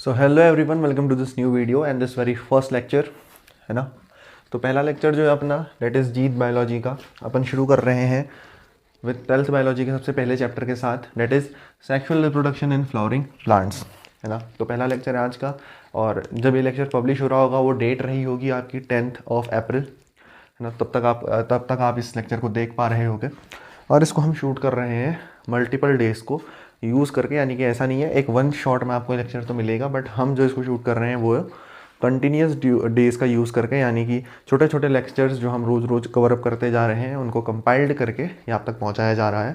So hello everyone, welcome to this new video and this very first lecture, है ना। तो पहला lecture जो है अपना डेट इज़ जीत बायोलॉजी का अपन शुरू कर रहे हैं विद 12th बायोलॉजी के सबसे पहले चैप्टर के साथ, that is sexual reproduction in flowering plants, है ना। तो पहला लेक्चर है आज का, और जब ये लेक्चर पब्लिश हो रहा होगा वो डेट रही होगी आपकी 10th of April, है ना। तब तक आप इस लेक्चर को देख पा रहे होगे, और इसको हम शूट कर रहे हैं मल्टीपल डेज़ को यूज़ करके, यानी कि ऐसा नहीं है एक वन शॉट में आपको लेक्चर तो मिलेगा, बट हम जो इसको शूट कर रहे हैं वो कंटिन्यूस डेज़ का यूज़ करके, यानी कि छोटे छोटे लेक्चर्स जो हम रोज़ रोज़ कवर अप करते जा रहे हैं उनको कंपाइल्ड करके ये आप तक पहुंचाया जा रहा है।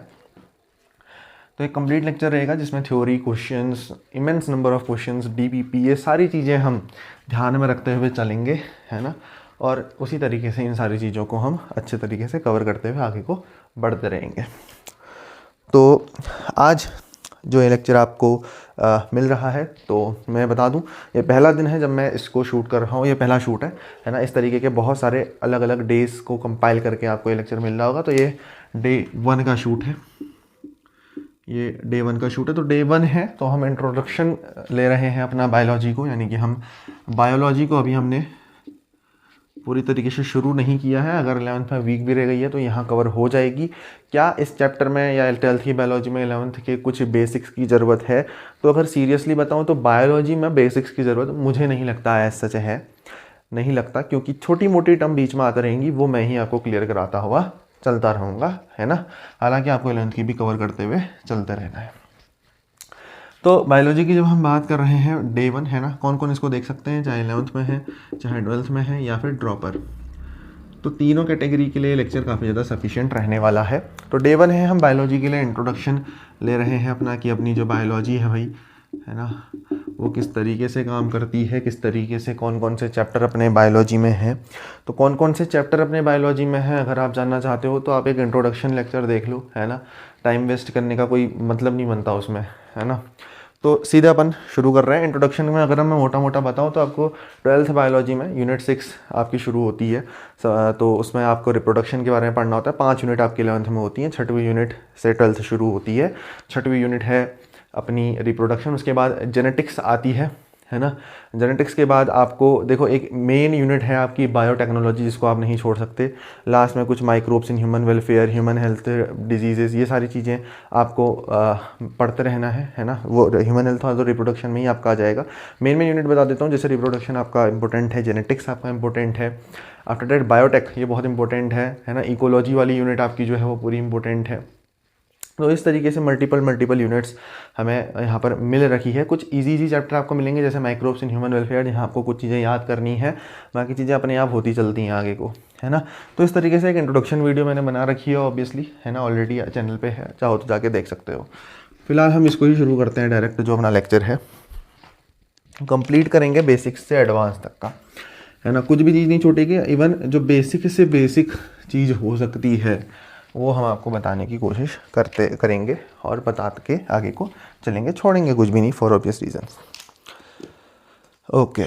तो एक कंप्लीट लेक्चर रहेगा जिसमें theory, questions, immense number of questions, DPP, ये सारी चीज़ें हम ध्यान में रखते हुए चलेंगे, है ना। और उसी तरीके से इन सारी चीज़ों को हम अच्छे तरीके से कवर करते हुए आगे को बढ़ते रहेंगे। तो आज जो ये लेक्चर आपको मिल रहा है, तो मैं बता दूं ये पहला दिन है जब मैं इसको शूट कर रहा हूँ, ये पहला शूट है ना। इस तरीके के बहुत सारे अलग अलग डेज़ को कंपाइल करके आपको ये लेक्चर मिल रहा होगा। तो ये डे 1 का शूट है, ये डे 1 का शूट है। तो डे 1 है तो हम इंट्रोडक्शन ले रहे हैं अपना बायोलॉजी को, यानी कि हम बायोलॉजी को अभी हमने पूरी तरीके से शुरू नहीं किया है। अगर 11th में वीक भी रह गई है तो यहाँ कवर हो जाएगी। क्या इस चैप्टर में या 12th की बायोलॉजी में 11th के कुछ बेसिक्स की ज़रूरत है? तो अगर सीरियसली बताऊँ तो बायोलॉजी में बेसिक्स की ज़रूरत मुझे नहीं लगता है, सच है नहीं लगता, क्योंकि छोटी मोटी टर्म बीच में आते रहेंगी, वो मैं ही आपको क्लियर कराता हुआ चलता रहूँगा, है ना। हालाँकि आपको 11th की भी कवर करते हुए चलते रहना है। तो बायोलॉजी की जब हम बात कर रहे हैं डे 1, है ना, कौन कौन इसको देख सकते हैं, चाहे 11th में है, चाहे 12th में है, या फिर ड्रॉपर। तो तीनों कैटेगरी के लिए लेक्चर काफ़ी ज़्यादा सफिशिएंट रहने वाला है। तो डे 1 है, हम बायोलॉजी के लिए इंट्रोडक्शन ले रहे हैं अपना, कि अपनी जो बायोलॉजी है भाई, है ना, वो किस तरीके से काम करती है, किस तरीके से कौन कौन से चैप्टर अपने बायोलॉजी में हैं। तो कौन कौन से चैप्टर अपने बायोलॉजी में हैं अगर आप जानना चाहते हो तो आप एक इंट्रोडक्शन लेक्चर देख लो, है ना। टाइम वेस्ट करने का कोई मतलब नहीं बनता उसमें, है ना। तो सीधे अपन शुरू कर रहे हैं। इंट्रोडक्शन में अगर मैं मोटा मोटा बताऊं तो आपको 12th बायोलॉजी में यूनिट 6 आपकी शुरू होती है। तो उसमें आपको रिप्रोडक्शन के बारे में पढ़ना होता है। 5 यूनिट आपकी 11th में होती हैं। 6वीं यूनिट से 12th शुरू होती है। 6वीं यूनिट है अपनी रिप्रोडक्शन, उसके बाद जेनेटिक्स आती है ना। जेनेटिक्स के बाद आपको देखो एक मेन यूनिट है आपकी बायोटेक्नोलॉजी, जिसको आप नहीं छोड़ सकते। लास्ट में कुछ microbes in human welfare, human health diseases, ये सारी चीज़ें आपको पढ़ते रहना है ना। वो ह्यूमन हेल्थ और रिप्रोडक्शन में ही आपका आ जाएगा। मेन यूनिट बता देता हूँ। जैसे रिप्रोडक्शन आपका इंपॉर्टेंट है, जेनेटिक्स आपका इंपॉर्टेंट है, आफ्टर दैट बायोटेक, ये बहुत इंपॉर्टेंट है ना। इकोलॉजी वाली यूनिट आपकी जो है वो पूरी इंपॉर्टेंट है। तो इस तरीके से मल्टीपल यूनिट्स हमें यहाँ पर मिल रखी है। कुछ इजी चैप्टर आपको मिलेंगे, जैसे माइक्रोब्स इन ह्यूमन वेलफेयर, यहाँ आपको कुछ चीज़ें याद करनी है, बाकी चीज़ें अपने आप होती चलती हैं आगे को, है ना। तो इस तरीके से एक इंट्रोडक्शन वीडियो मैंने बना रखी है ऑब्वियसली, है ना, ऑलरेडी चैनल पे है, चाहो तो जाके देख सकते हो। फिलहाल हम इसको ही शुरू करते हैं डायरेक्ट, जो अपना लेक्चर है कंप्लीट करेंगे बेसिक्स से एडवांस तक का, है ना। कुछ भी चीज़ नहीं छूटेगी। इवन जो बेसिक से बेसिक चीज़ हो सकती है वो हम आपको बताने की कोशिश करेंगे और बता के आगे को चलेंगे, छोड़ेंगे कुछ भी नहीं, फॉर ऑब्वियस रीजंस। ओके,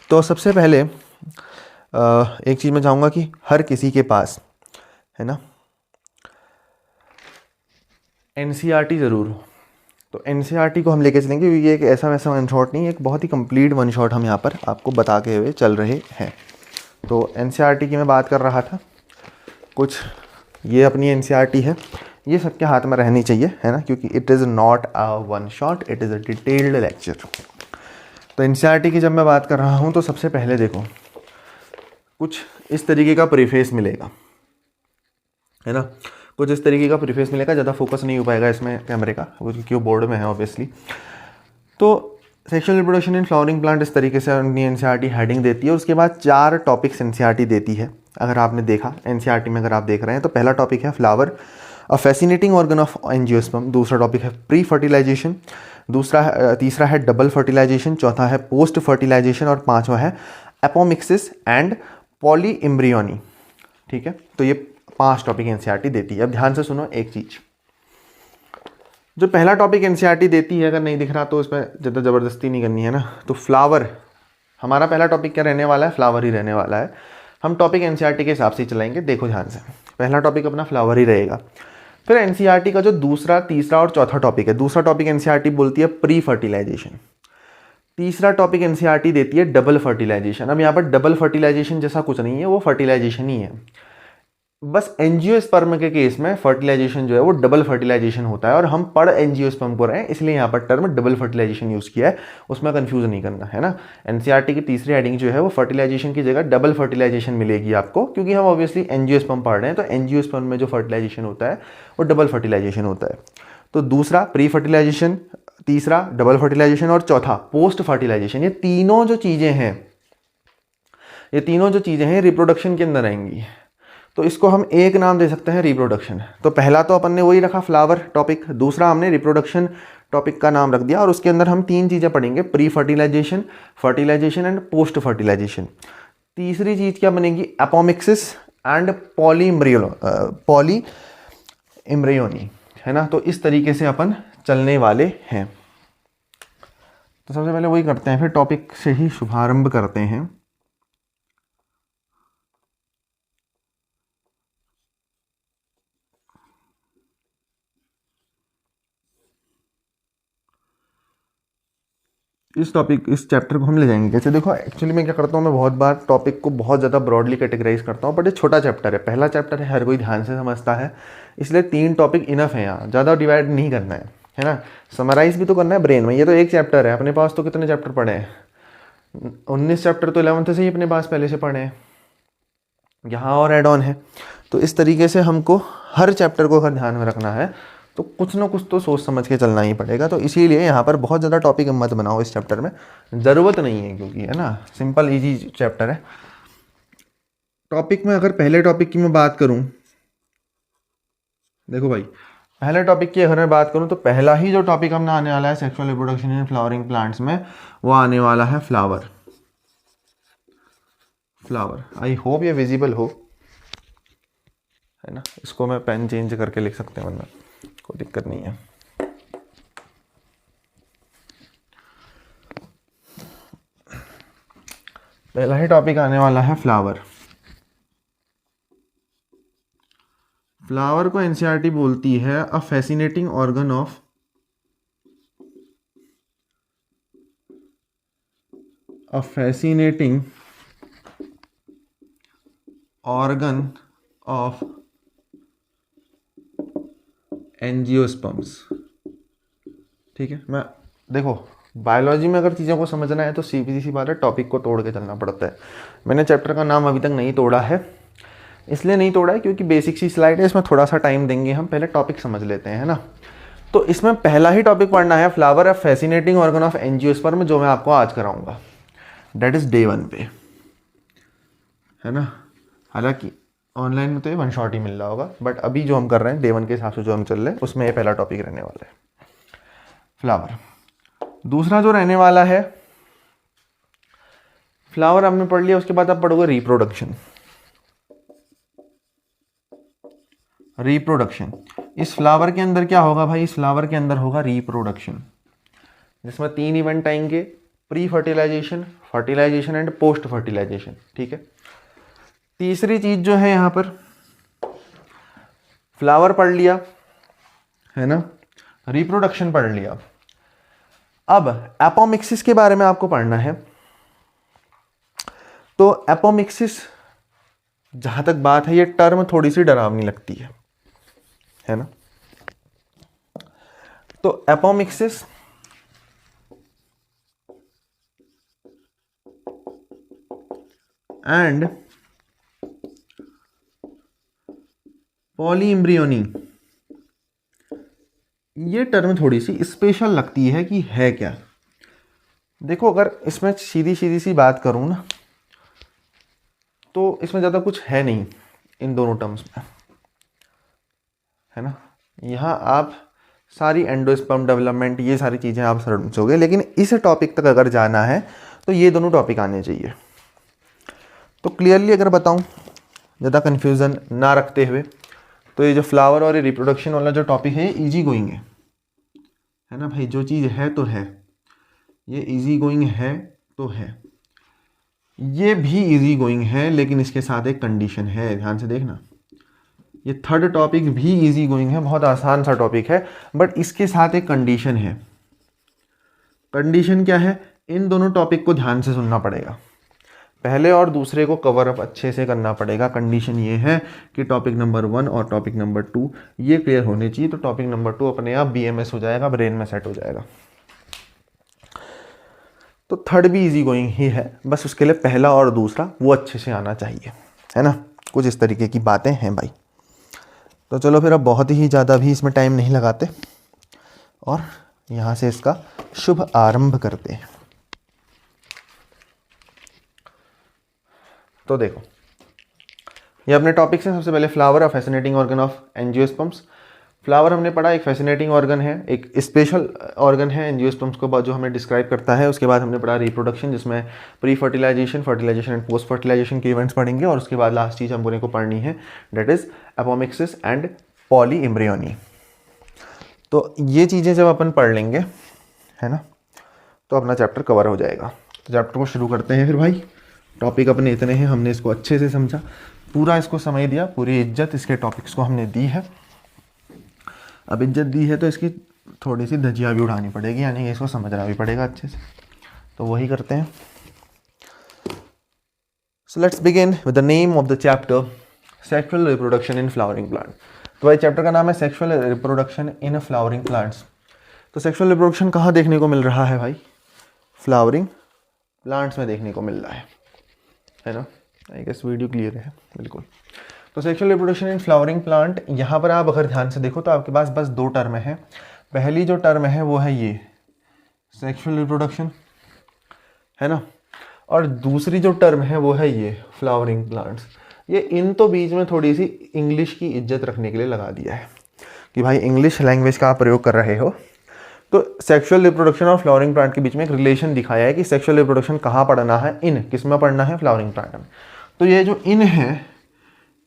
तो सबसे पहले एक चीज़ मैं चाहूँगा कि हर किसी के पास, है ना, एनसीईआरटी ज़रूर हो। तो एनसीईआरटी को हम लेके चलेंगे, क्योंकि ये एक ऐसा वैसा वन शॉट नहीं, एक बहुत ही कंप्लीट वन शॉट हम यहाँ पर आपको बता के हुए चल रहे हैं। तो एनसीईआरटी की मैं बात कर रहा था, कुछ ये अपनी एनसीईआरटी है, ये सबके हाथ में रहनी चाहिए, है ना, क्योंकि it is not a one shot, it is a detailed lecture. तो एनसीईआरटी की जब मैं बात कर रहा हूँ तो सबसे पहले देखो कुछ इस तरीके का प्रीफेस मिलेगा, है ना, कुछ इस तरीके का प्रीफेस मिलेगा। ज़्यादा फोकस नहीं हो पाएगा इसमें कैमरे का, क्योंकि वो बोर्ड में है ऑब्वियसली। तो sexual reproduction in flowering plant इस तरीके से एनसीईआरटी हेडिंग देती है। उसके बाद 4 टॉपिक्स एनसीईआरटी देती है। अगर आपने देखा एनसीईआरटी में, अगर आप देख रहे हैं, तो पहला टॉपिक है flower, a fascinating organ of angiosperm. दूसरा टॉपिक है प्री फर्टिलाइजेशन। तीसरा है डबल फर्टिलाइजेशन। चौथा है पोस्ट फर्टिलाइजेशन। और 5वां है एपोमिक्सिस एंड पॉली एम्ब्रियोनी। ठीक है, तो ये 5 टॉपिक एनसीईआरटी देती है। अब ध्यान से सुनो एक चीज़, जो पहला टॉपिक एनसीईआरटी देती है, अगर नहीं दिख रहा तो इसमें ज़्यादा ज़बरदस्ती नहीं करनी है ना। तो फ्लावर, हमारा पहला टॉपिक क्या रहने वाला है? फ्लावर ही रहने वाला है। हम टॉपिक एनसीईआरटी के हिसाब से चलाएंगे। देखो ध्यान से, पहला टॉपिक अपना फ्लावर ही रहेगा। फिर एनसीईआरटी का जो दूसरा, तीसरा और चौथा टॉपिक है, दूसरा टॉपिक एनसीईआरटी बोलती है प्री फर्टिलाइजेशन। तीसरा टॉपिक एनसीईआरटी देती है डबल फर्टिलाइजेशन। अब यहाँ पर डबल फर्टिलाइजेशन जैसा कुछ नहीं है, वो फर्टिलाइजेशन ही है। बस एंजियोस्पर्म के केस में फर्टिलाइजेशन जो है वो डबल फर्टिलाइजेशन होता है, और हम पढ़ एंजियोस्पर्म को रहे हैं इसलिए यहाँ पर टर्म डबल फर्टिलाइजेशन यूज़ किया है, उसमें कंफ्यूज नहीं करना है ना। एनसीईआरटी की तीसरी हेडिंग जो है वो फर्टिलाइजेशन की जगह डबल फर्टिलाइजेशन मिलेगी आपको, क्योंकि हम ऑब्वियसली एंजियोस्पर्म पढ़ रहे हैं, तो एंजियोस्पर्म में जो फर्टिलाइजेशन होता है वो डबल फर्टिलाइजेशन होता है। तो दूसरा प्री फर्टिलाइजेशन, तीसरा डबल फर्टिलाइजेशन और चौथा पोस्ट फर्टिलाइजेशन। ये तीनों जो चीज़ें हैं रिप्रोडक्शन के अंदर आएंगी, तो इसको हम एक नाम दे सकते हैं रिप्रोडक्शन। तो पहला तो अपन ने वही रखा फ्लावर टॉपिक, दूसरा हमने रिप्रोडक्शन टॉपिक का नाम रख दिया, और उसके अंदर हम तीन चीज़ें पढ़ेंगे, pre fertilization, fertilization and post fertilization. तीसरी चीज़ क्या बनेगी, एपोमिक्सिस एंड पॉली एम्ब्रियोनी, है ना। तो इस तरीके से अपन चलने वाले हैं। तो सबसे पहले वही करते हैं, फिर टॉपिक से ही शुभारंभ करते हैं। इस चैप्टर को हम ले जाएंगे कैसे। देखो एक्चुअली मैं क्या करता हूँ, मैं बहुत बार टॉपिक को बहुत ज़्यादा ब्रॉडली कैटेगराइज करता हूँ, बट ये छोटा चैप्टर है, पहला चैप्टर है, हर कोई ध्यान से समझता है, इसलिए 3 टॉपिक इनफ है, यहाँ ज़्यादा डिवाइड नहीं करना है ना। समराइज भी तो करना है ब्रेन में। ये तो एक चैप्टर है, अपने पास तो कितने चैप्टर पढ़े हैं, 19 चैप्टर तो 11th से ही अपने पास पहले से पढ़े हैं, यहाँ और एड ऑन है। तो इस तरीके से हमको हर चैप्टर को अगर ध्यान में रखना है तो कुछ ना कुछ तो सोच समझ के चलना ही पड़ेगा। तो इसीलिए यहाँ पर बहुत ज़्यादा टॉपिक मत बनाओ इस चैप्टर में, ज़रूरत नहीं है, क्योंकि है ना सिंपल इजी चैप्टर है। टॉपिक में अगर पहले टॉपिक की मैं बात करूँ, देखो भाई पहले टॉपिक की अगर मैं बात करूँ तो पहला ही जो टॉपिक हमने आने वाला है sexual reproduction in flowering plants में, वो आने वाला है फ्लावर। आई होप ये विजिबल हो, है ना। इसको मैं पेन चेंज करके लिख सकते हैं, वरना कोई दिक्कत नहीं है। पहला ही टॉपिक आने वाला है फ्लावर। फ्लावर को एनसीईआरटी बोलती है अ फैसिनेटिंग ऑर्गन ऑफ एंजियोस्पर्म्स। ठीक है, मैं देखो बायोलॉजी में अगर चीज़ों को समझना है तो सीधी सी बात है, टॉपिक को तोड़ के चलना पड़ता है। मैंने चैप्टर का नाम अभी तक नहीं तोड़ा है, इसलिए नहीं तोड़ा है क्योंकि बेसिक सी स्लाइड है, इसमें थोड़ा सा टाइम देंगे, हम पहले टॉपिक समझ लेते हैं, है ना। तो इसमें पहला ही टॉपिक पढ़ना है flower a fascinating organ of angiosperm, जो मैं आपको आज कराऊंगा, डेट इज डे 1 पे, है ना। हालांकि ऑनलाइन में तो ये 1 शॉट ही मिल रहा होगा, बट अभी जो हम कर रहे हैं डे 1 के हिसाब से जो हम चल रहे हैं उसमें ये पहला टॉपिक रहने वाला है फ्लावर। दूसरा जो रहने वाला है फ्लावर हमने पढ़ लिया, उसके बाद आप पढ़ोगे रिप्रोडक्शन। इस फ्लावर के अंदर क्या होगा भाई, इस फ्लावर के अंदर होगा रिप्रोडक्शन, जिसमें 3 इवेंट आएंगे, pre fertilization, fertilization and post fertilization. ठीक है, तीसरी चीज जो है यहाँ पर फ्लावर पढ़ लिया, है ना, रिप्रोडक्शन पढ़ लिया। अब एपोमिक्सिस के बारे में आपको पढ़ना है। तो एपोमिक्सिस जहां तक बात है, ये टर्म थोड़ी सी डरावनी लगती है ना। तो एपोमिक्सिस एंड पॉलीएम्ब्रियोनी, ये टर्म थोड़ी सी स्पेशल लगती है कि है क्या। देखो अगर इसमें सीधी सी बात करूं ना, तो इसमें ज़्यादा कुछ है नहीं इन दोनों टर्म्स में, है ना। यहाँ आप सारी एंडोस्पर्म डेवलपमेंट ये सारी चीज़ें आप समझोगे, लेकिन इस टॉपिक तक अगर जाना है तो ये दोनों टॉपिक आने चाहिए। तो क्लियरली अगर बताऊं, ज़्यादा कन्फ्यूज़न ना रखते हुए, तो ये जो फ्लावर और ये रिप्रोडक्शन वाला जो टॉपिक है ये ईजी गोइंग है ना भाई। जो चीज़ है तो है, ये ईजी गोइंग है तो है, ये भी ईजी गोइंग है, लेकिन इसके साथ एक कंडीशन है, ध्यान से देखना। ये थर्ड टॉपिक भी ईजी गोइंग है, बहुत आसान सा टॉपिक है, बट इसके साथ एक कंडीशन है। कंडीशन क्या है इन दोनों टॉपिक को ध्यान से सुनना पड़ेगा, पहले और दूसरे को कवर अप अच्छे से करना पड़ेगा। कंडीशन ये है कि टॉपिक नंबर 1 और टॉपिक नंबर 2 ये क्लियर होने चाहिए, तो टॉपिक नंबर 2 अपने आप BMS हो जाएगा, ब्रेन में सेट हो जाएगा। तो थर्ड भी इजी गोइंग ही है, बस उसके लिए पहला और दूसरा वो अच्छे से आना चाहिए, है ना। कुछ इस तरीके की बातें हैं भाई। तो चलो फिर अब बहुत ही ज़्यादा भी इसमें टाइम नहीं लगाते और यहाँ से इसका शुभ आरंभ करते हैं। तो देखो ये अपने टॉपिक से सबसे पहले flower, a fascinating organ of angiosperms. Flower हमने पढ़ा, एक फैसिनेटिंग ऑर्गन है, एक स्पेशल ऑर्गन है एंजियोस्पर्म्स को जो हमें डिस्क्राइब करता है। उसके बाद हमने पढ़ा रिप्रोडक्शन, जिसमें pre fertilization, fertilization and post fertilization के इवेंट्स पढ़ेंगे। और उसके बाद लास्ट चीज़ हमको पढ़नी है, that is apomixis and polyembryony. तो ये चीज़ें जब अपन पढ़ लेंगे, है ना, तो अपना चैप्टर कवर हो जाएगा। तो चैप्टर को शुरू करते हैं फिर भाई। टॉपिक अपने इतने हैं, हमने इसको अच्छे से समझा, पूरा इसको समय दिया, पूरी इज्जत इसके टॉपिक्स को हमने दी है। अब इज्जत दी है तो इसकी थोड़ी सी धजिया भी उड़ानी पड़ेगी, यानी इसको समझना भी पड़ेगा अच्छे से। तो वही करते हैं। So let's begin with the name of the chapter, sexual reproduction in flowering plant. तो भाई चैप्टर का नाम है sexual reproduction in flowering plants. तो सेक्सुअल रिप्रोडक्शन कहाँ देखने को मिल रहा है भाई? फ्लावरिंग प्लांट्स में देखने को मिल रहा है ना। आई गेस वीडियो क्लियर है बिल्कुल। तो sexual reproduction in flowering plant, यहाँ पर आप अगर ध्यान से देखो तो आपके पास बस 2 टर्म हैं। पहली जो टर्म है वो है ये सेक्सुअल रिप्रोडक्शन, है ना, और दूसरी जो टर्म है वो है ये फ्लावरिंग प्लांट्स। ये इन तो बीच में थोड़ी सी इंग्लिश की इज्जत रखने के लिए लगा दिया है कि भाई इंग्लिश लैंग्वेज का आप प्रयोग कर रहे हो। तो सेक्सुअल रिप्रोडक्शन और फ्लावरिंग प्लांट के बीच में एक रिलेशन दिखाया है कि सेक्सुअल रिप्रोडक्शन कहाँ पढ़ना है, इन किस में पढ़ना है, फ्लावरिंग प्लांट में। तो ये जो इन है,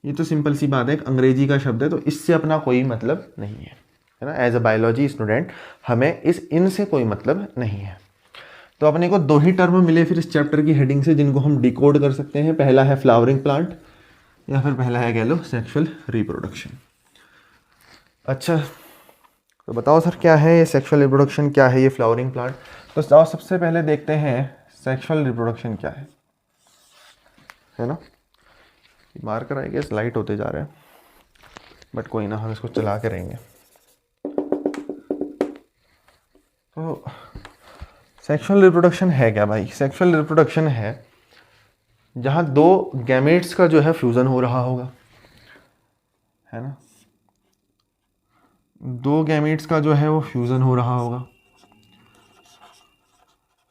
ये तो सिंपल सी बात है, एक अंग्रेजी का शब्द है, तो इससे अपना कोई मतलब नहीं है ना। एज अ बायोलॉजी स्टूडेंट हमें इस इन से कोई मतलब नहीं है। तो अपने को 2 ही टर्म मिले फिर इस चैप्टर की हेडिंग से, जिनको हम डिकोड कर सकते हैं। पहला है फ्लावरिंग प्लांट, या फिर पहला है कह लो सेक्सुअल रिप्रोडक्शन। अच्छा, तो बताओ सर क्या है ये सेक्सुअल रिप्रोडक्शन, क्या है ये फ्लावरिंग प्लांट? तो जाओ सबसे पहले देखते हैं सेक्सुअल रिप्रोडक्शन क्या है ना। मार्कर आई गेस लाइट होते जा रहे हैं, बट कोई ना, हम इसको चला के रहेंगे। तो सेक्सुअल रिप्रोडक्शन है क्या भाई? सेक्सुअल रिप्रोडक्शन है जहाँ 2 गैमेट्स का जो है फ्यूज़न हो रहा होगा, है ना। 2 गैमेट्स का जो है वो फ्यूज़न हो रहा होगा।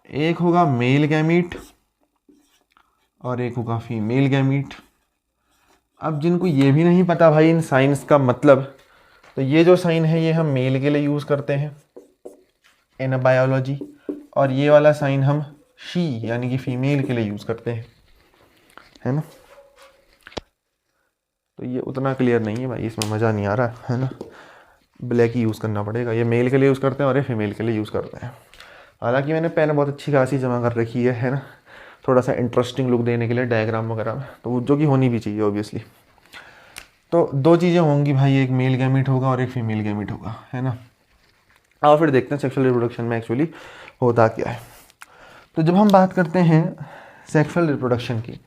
एक होगा मेल गैमीट और एक होगा फीमेल गैमीट। अब जिनको ये भी नहीं पता भाई इन साइंस का मतलब, तो ये जो साइन है ये हम मेल के लिए यूज़ करते हैं इन बायोलॉजी, और ये वाला साइन हम शी यानी कि फीमेल के लिए यूज़ करते हैं, है ना। तो ये उतना क्लियर नहीं है भाई, इसमें मज़ा नहीं आ रहा है ना। ब्लैक ही यूज़ करना पड़ेगा। ये मेल के लिए यूज़ करते हैं और ये फीमेल के लिए यूज़ करते हैं। हालांकि मैंने पेन बहुत अच्छी खासी जमा कर रखी है ना, थोड़ा सा इंटरेस्टिंग लुक देने के लिए डायग्राम वगैरह में, तो जो कि होनी भी चाहिए ऑब्वियसली। तो 2 चीज़ें होंगी भाई, एक मेल गैमीट होगा और एक फीमेल गैमीट होगा, है ना। आओ फिर देखते हैं सेक्सुअल रिप्रोडक्शन में एक्चुअली होता क्या है। तो जब हम बात करते हैं सेक्सुअल रिप्रोडक्शन की,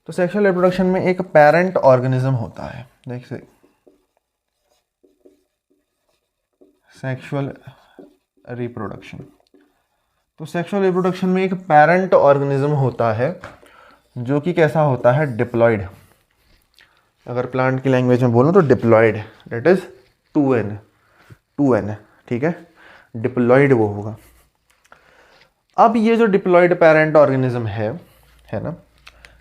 तो सेक्सुअल रिप्रोडक्शन में एक पेरेंट ऑर्गेनिज्म होता है। देख से सेक्सुअल रिप्रोडक्शन, तो सेक्सुअल रिप्रोडक्शन में एक पेरेंट ऑर्गेनिज्म होता है जो कि कैसा होता है, डिप्लॉयड। अगर प्लांट की लैंग्वेज में बोलूं तो डिप्लॉयड, डेट इज 2n, ठीक है, डिप्लॉयड वो होगा। अब ये जो डिप्लॉयड पेरेंट ऑर्गेनिज्म है ना,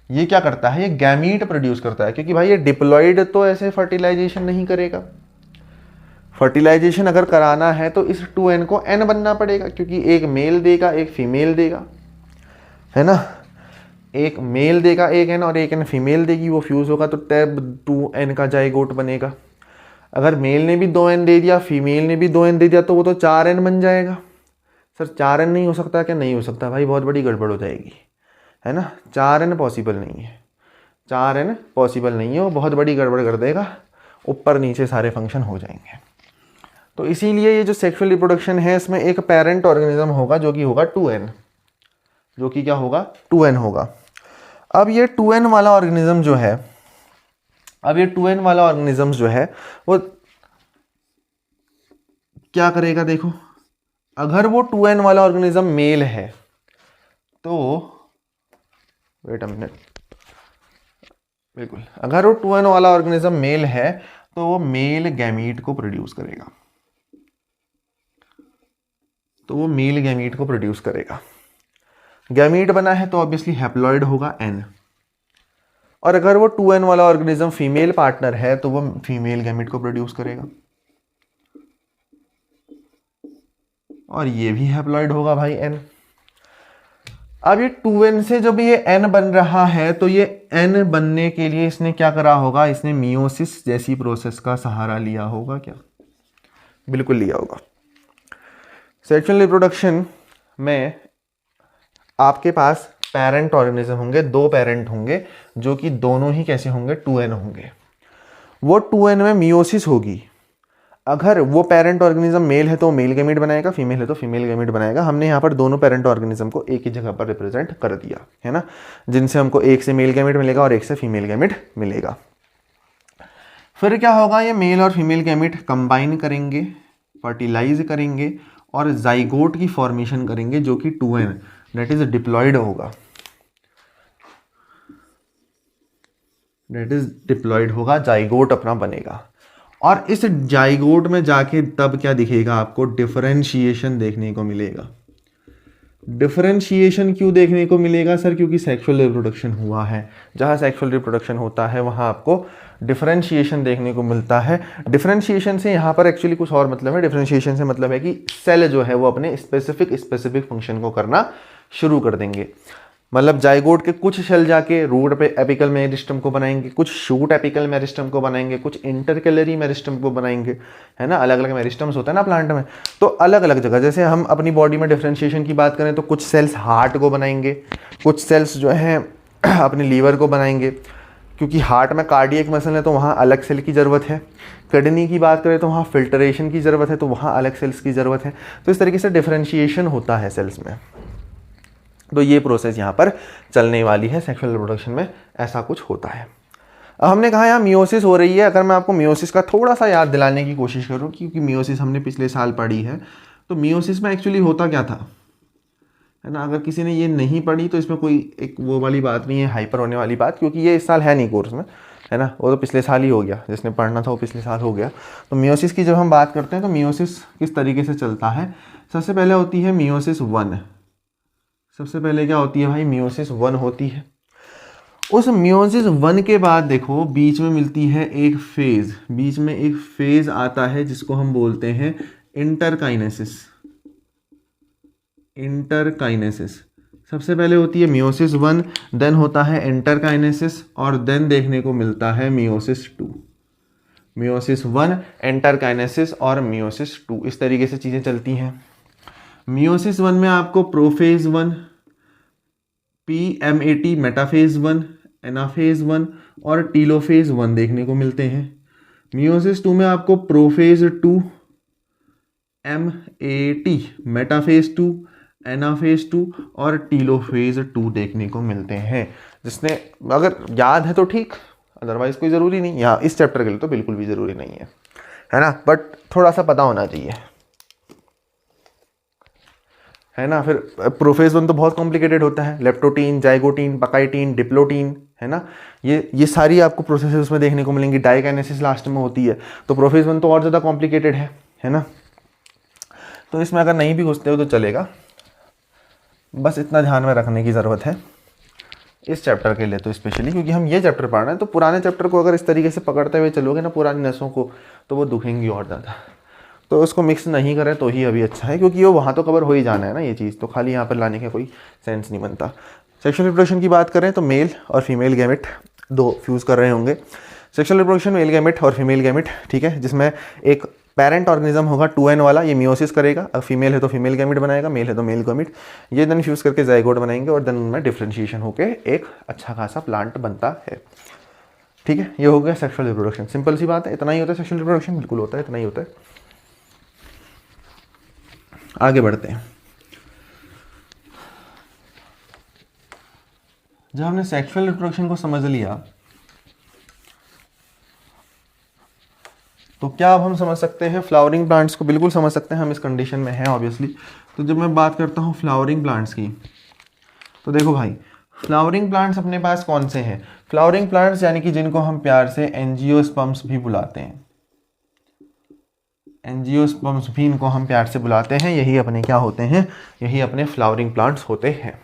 ये क्या करता है, ये गैमीट प्रोड्यूस करता है। क्योंकि भाई ये डिप्लॉयड तो ऐसे फर्टिलाइजेशन नहीं करेगा। फर्टिलाइजेशन अगर कराना है तो इस 2n को n बनना पड़ेगा, क्योंकि एक मेल देगा एक फीमेल देगा, है ना। एक मेल देगा एक n और एक n फीमेल देगी, वो फ्यूज होगा तो तब 2n का जाइगोट बनेगा। अगर मेल ने भी 2n दे दिया, फीमेल ने भी 2n दे दिया, तो वो तो 4n बन जाएगा। सर 4n नहीं हो सकता क्या? नहीं हो सकता भाई, बहुत बड़ी गड़बड़ हो जाएगी, है ना। 4n पॉसिबल नहीं है, 4n पॉसिबल नहीं है, वो बहुत बड़ी गड़बड़ कर देगा, ऊपर नीचे सारे फंक्शन हो जाएंगे। तो इसीलिए ये जो सेक्सुअल रिप्रोडक्शन है इसमें एक पेरेंट ऑर्गेनिज्म होगा जो कि होगा 2n, जो कि क्या होगा 2n होगा। अब ये 2n वाला ऑर्गेनिज्म जो है, वो क्या करेगा, देखो अगर वो 2n वाला ऑर्गेनिज्म मेल है तो वेट अ मिनट, बिल्कुल अगर वो 2n वाला ऑर्गेनिज्म मेल है तो वो मेल गैमीट को प्रोड्यूस करेगा, गैमीट बना है तो ऑब्वियसली हैप्लॉइड होगा n, और अगर वो 2n वाला ऑर्गेनिज्म फीमेल पार्टनर है तो वो फीमेल गैमीट को प्रोड्यूस करेगा, और ये भी हैप्लॉइड होगा भाई n। अब ये 2n से जब ये n बन रहा है तो ये n बनने के लिए इसने क्या करा होगा, इसने मियोसिस जैसी प्रोसेस का सहारा लिया होगा क्या, बिल्कुल लिया होगा। सेक्सुअल रिप्रोडक्शन में आपके पास पेरेंट ऑर्गेनिज्म होंगे, 2 पेरेंट होंगे जो कि दोनों ही कैसे होंगे 2n होंगे। वो 2n में मियोसिस होगी, अगर वो पेरेंट ऑर्गेनिज्म मेल है तो मेल गैमीट बनाएगा, फीमेल है तो फीमेल गैमीट बनाएगा। हमने यहाँ पर दोनों पेरेंट ऑर्गेनिज्म को एक ही जगह पर रिप्रेजेंट कर दिया है ना, जिनसे हमको एक से मेल गैमीट मिलेगा और एक से फीमेल गैमीट मिलेगा। फिर क्या होगा, ये मेल और फीमेल गैमीट कंबाइन करेंगे, फर्टिलाइज करेंगे और जाइगोट की फॉर्मेशन करेंगे जो कि 2n दैट इज डिप्लॉयड होगा, जाइगोट अपना बनेगा। और इस जाइगोट में जाके तब क्या दिखेगा आपको, डिफरेंशिएशन देखने को मिलेगा। डिफरेंशिएशन क्यों देखने को मिलेगा सर, क्योंकि सेक्सुअल रिप्रोडक्शन हुआ है, जहाँ सेक्सुअल रिप्रोडक्शन होता है वहाँ आपको डिफरेंशिएशन देखने को मिलता है। डिफरेंशिएशन से यहाँ पर एक्चुअली कुछ और मतलब है, डिफरेंशिएशन से मतलब है कि सेल जो है वो अपने स्पेसिफिक फंक्शन को करना शुरू कर देंगे। मतलब जाइगोट के कुछ सेल जाके रूट पे एपिकल मेरिस्टम को बनाएंगे, कुछ शूट एपिकल मेरिस्टम को बनाएंगे, कुछ इंटरकैलरी मेरिस्टम को बनाएंगे, है ना, अलग अलग मेरिस्टम्स होता है ना प्लांट में, तो अलग अलग जगह। जैसे हम अपनी बॉडी में डिफरेंशिएशन की बात करें तो कुछ सेल्स हार्ट को बनाएंगे, कुछ सेल्स जो हैं अपने लीवर को बनाएंगे, क्योंकि हार्ट में कार्डियक मसल है तो वहाँ अलग सेल की ज़रूरत है। किडनी की बात करें तो वहाँ फिल्टरेशन की ज़रूरत है, तो वहाँ अलग सेल्स की ज़रूरत है। तो इस तरीके से डिफरेंशिएशन होता है सेल्स में। तो ये प्रोसेस यहाँ पर चलने वाली है सेक्सुअल रिप्रोडक्शन में, ऐसा कुछ होता है। अब हमने कहा यहाँ मियोसिस हो रही है। अगर मैं आपको मियोसिस का थोड़ा सा याद दिलाने की कोशिश करूँ, क्योंकि मियोसिस हमने पिछले साल पढ़ी है, तो मियोसिस में एक्चुअली होता क्या था, है ना। अगर किसी ने ये नहीं पढ़ी तो इसमें कोई एक वो वाली बात नहीं है, हाइपर होने वाली बात, क्योंकि ये इस साल है नहीं कोर्स में, है ना, वो तो पिछले साल ही हो गया, जिसने पढ़ना था वो पिछले साल हो गया। तो मियोसिस की जब हम बात करते हैं तो मियोसिस किस तरीके से चलता है, सबसे पहले होती है मियोसिस 1। सबसे पहले क्या होती है भाई, मियोसिस 1 होती है। उस मियोसिस 1 के बाद देखो बीच में मिलती है एक फेज, बीच में एक फेज आता है जिसको हम बोलते हैं इंटरकाइनेसिस। सबसे पहले होती है मियोसिस 1, देन होता है इंटरकाइनेसिस, और देन देखने को मिलता है मियोसिस 2। मियोसिस 1, इंटरकाइनेसिस और मियोसिस 2, इस तरीके से चीज़ें चलती हैं। मियोसिस 1 में आपको प्रोफेज 1, PMAT मेटाफेज 1, एनाफेज 1 और टीलोफेज 1 देखने को मिलते हैं। मियोसिस 2 में आपको प्रोफेज 2, MAT मेटाफेज 2, एनाफेज 2 और टीलोफेज 2 देखने को मिलते हैं। जिसने अगर याद है तो ठीक, अदरवाइज कोई ज़रूरी नहीं, यहाँ इस चैप्टर के लिए तो बिल्कुल भी ज़रूरी नहीं है ना, बट थोड़ा सा पता होना चाहिए, है ना। फिर प्रोफेज 1 तो बहुत कॉम्प्लिकेटेड होता है, लेप्टोटीन, जाइगोटीन, पकाइटीन, डिप्लोटीन, है ना, ये सारी आपको प्रोसेस उसमें देखने को मिलेंगी। डाइकाइनेसिस लास्ट में होती है, तो प्रोफेज 1 तो और ज़्यादा कॉम्प्लिकेटेड है ना। तो इसमें अगर नहीं भी घुसते हो तो चलेगा, बस इतना ध्यान में रखने की ज़रूरत है इस चैप्टर के लिए तो स्पेशली, क्योंकि हम ये चैप्टर पढ़ रहे हैं। तो पुराने चैप्टर को अगर इस तरीके से पकड़ते हुए चलोगे ना पुरानी नसों को, तो वो दुखेंगी और ज़्यादा। तो उसको मिक्स नहीं करें तो ही अभी अच्छा है, क्योंकि वो वहाँ तो कवर हो ही जाना है ना ये चीज़, तो खाली यहाँ पर लाने का कोई सेंस नहीं बनता। सेक्सुअल रिप्रोडक्शन की बात करें तो मेल और फीमेल गैमेट 2 फ्यूज़ कर रहे होंगे। सेक्सुअल रिप्रोडक्शन मेल गैमेट और फीमेल गैमेट, ठीक है, जिसमें एक पेरेंट ऑर्गेनिज्म होगा 2n वाला, ये मियोसिस करेगा, अब फीमेल है तो फीमेल गैमेट बनाएगा, मेल है तो मेल गैमेट, ये देन फ्यूज़ करके जाइगोट बनाएंगे और देन उनमें डिफ्रेंशिएशन होकर एक अच्छा खासा प्लांट बनता है। ठीक है, ये हो गया सेक्सुअल रिप्रोडक्शन। सिंपल सी बात है, इतना ही होता है सेक्सुअल रिप्रोडक्शन, बिल्कुल होता है, इतना ही होता है। आगे बढ़ते हैं। जब हमने सेक्सुअल रिप्रोडक्शन को समझ लिया तो क्या अब हम समझ सकते हैं फ्लावरिंग प्लांट्स को? बिल्कुल समझ सकते हैं, हम इस कंडीशन में हैं ऑब्वियसली। तो जब मैं बात करता हूँ फ्लावरिंग प्लांट्स की, तो देखो भाई, फ्लावरिंग प्लांट्स अपने पास कौन से हैं? फ्लावरिंग प्लांट्स यानी कि जिनको हम प्यार से एंजियोस्पर्म्स भी बुलाते हैं, एंजियोस्पर्म्स भी इनको हम प्यार से बुलाते हैं। यही अपने क्या होते हैं? यही अपने फ्लावरिंग प्लांट्स होते हैं।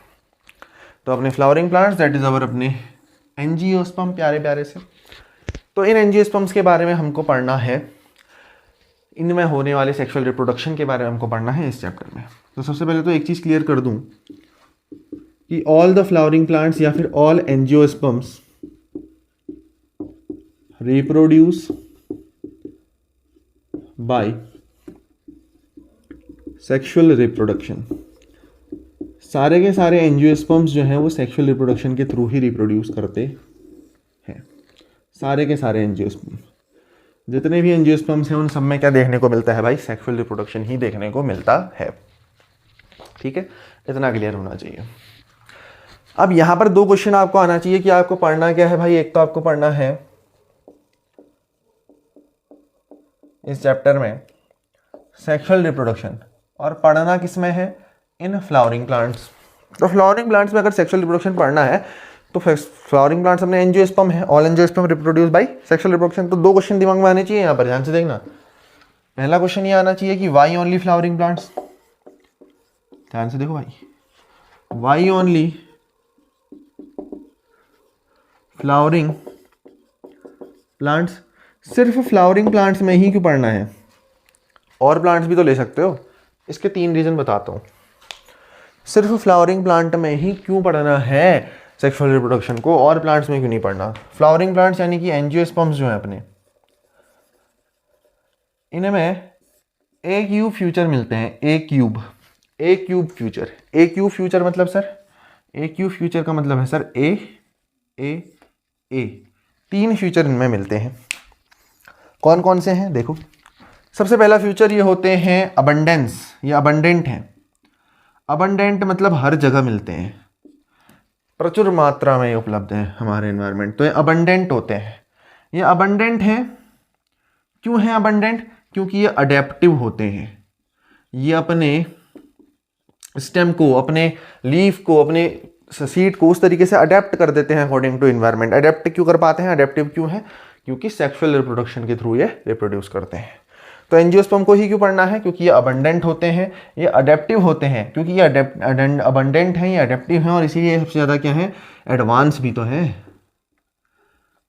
तो अपने flowering plants that is our अपने एंजियोस्पर्म, प्यारे प्यारे से। तो इन एंजियोस्पर्म्स के बारे में हमको पढ़ना है, इनमें होने वाले सेक्सुअल रिप्रोडक्शन के बारे में हमको पढ़ना है इस चैप्टर में। तो सबसे पहले तो एक चीज़ क्लियर कर दूं कि ऑल द फ्लावरिंग प्लांट्स या फिर all angiosperms reproduce by sexual reproduction. सारे के सारे एंजियोस्पर्म्स जो हैं वो सेक्सुअल रिप्रोडक्शन के थ्रू ही रिप्रोड्यूस करते हैं। सारे के सारे एंजियोस्पर्म्स, जितने भी एंजियोस्पर्म्स हैं उन सब में क्या देखने को मिलता है भाई? सेक्सुअल रिप्रोडक्शन ही देखने को मिलता है। ठीक है, इतना क्लियर होना चाहिए। अब यहां पर दो क्वेश्चन आपको आना चाहिए कि आपको पढ़ना क्या है भाई। एक तो आपको पढ़ना है इस चैप्टर में सेक्सुअल रिप्रोडक्शन, और पढ़ना किसमें है? In flowering plants. तो फ्लावरिंग प्लांट्स में अगर सेक्सुअल रिप्रोडक्शन पढ़ना है तो फ्लावरिंग प्लांट्स अपने एंजियोस्पर्म है, all angiosperm reproduce by sexual reproduction. तो दो क्वेश्चन दिमाग में आने चाहिए यहाँ पर, ध्यान से देखना। पहला क्वेश्चन ये आना चाहिए कि वाई ओनली फ्लावरिंग प्लांट्स। ध्यान से देखो भाई, वाई ओनली फ्लावरिंग प्लांट्स। सिर्फ फ्लावरिंग प्लांट्स में ही क्यों पढ़ना है? और प्लांट्स भी तो ले सकते हो। इसके 3 रीजन बताता हूँ। सिर्फ फ्लावरिंग प्लांट में ही क्यों पढ़ना है सेक्सुअल रिप्रोडक्शन को, और प्लांट्स में क्यों नहीं पढ़ना? फ्लावरिंग प्लांट्स यानी कि एंजियोस्पर्म्स जो है अपने, इनमें ए क्यूब फ्यूचर मिलते हैं। ए क्यूब फ्यूचर। ए क्यूब फ्यूचर मतलब सर, ए क्यूब फ्यूचर का मतलब है सर ए ए ए। 3 फ्यूचर इनमें मिलते हैं। कौन कौन से हैं देखो। सबसे पहला फ्यूचर ये होते हैं अबंडेंस, ये अबंडेंट हैं। अबंडेंट मतलब हर जगह मिलते हैं, प्रचुर मात्रा में उपलब्ध है हमारे एनवायरनमेंट, तो ये अबंडेंट होते हैं। ये अबंडेंट हैं। क्यों हैं अबंडेंट? क्योंकि ये अडेप्टिव होते हैं। ये अपने स्टेम को, अपने लीफ को, अपने सीड को उस तरीके से अडेप्ट कर देते हैं अकॉर्डिंग टू एनवायरनमेंट। अडेप्ट क्यों कर पाते हैं? अडेप्टिव क्यों है? क्योंकि सेक्सुअल रिप्रोडक्शन के थ्रू ये रिप्रोड्यूस करते हैं। तो एंजियोस्पर्म को ही क्यों पढ़ना है? क्योंकि ये अबंडेंट होते हैं, ये अडेप्टिव होते हैं। क्योंकि ये अबंडेंट हैं, ये अडेप्टिव हैं, और इसीलिए सबसे ज़्यादा क्या है? एडवांस भी तो हैं।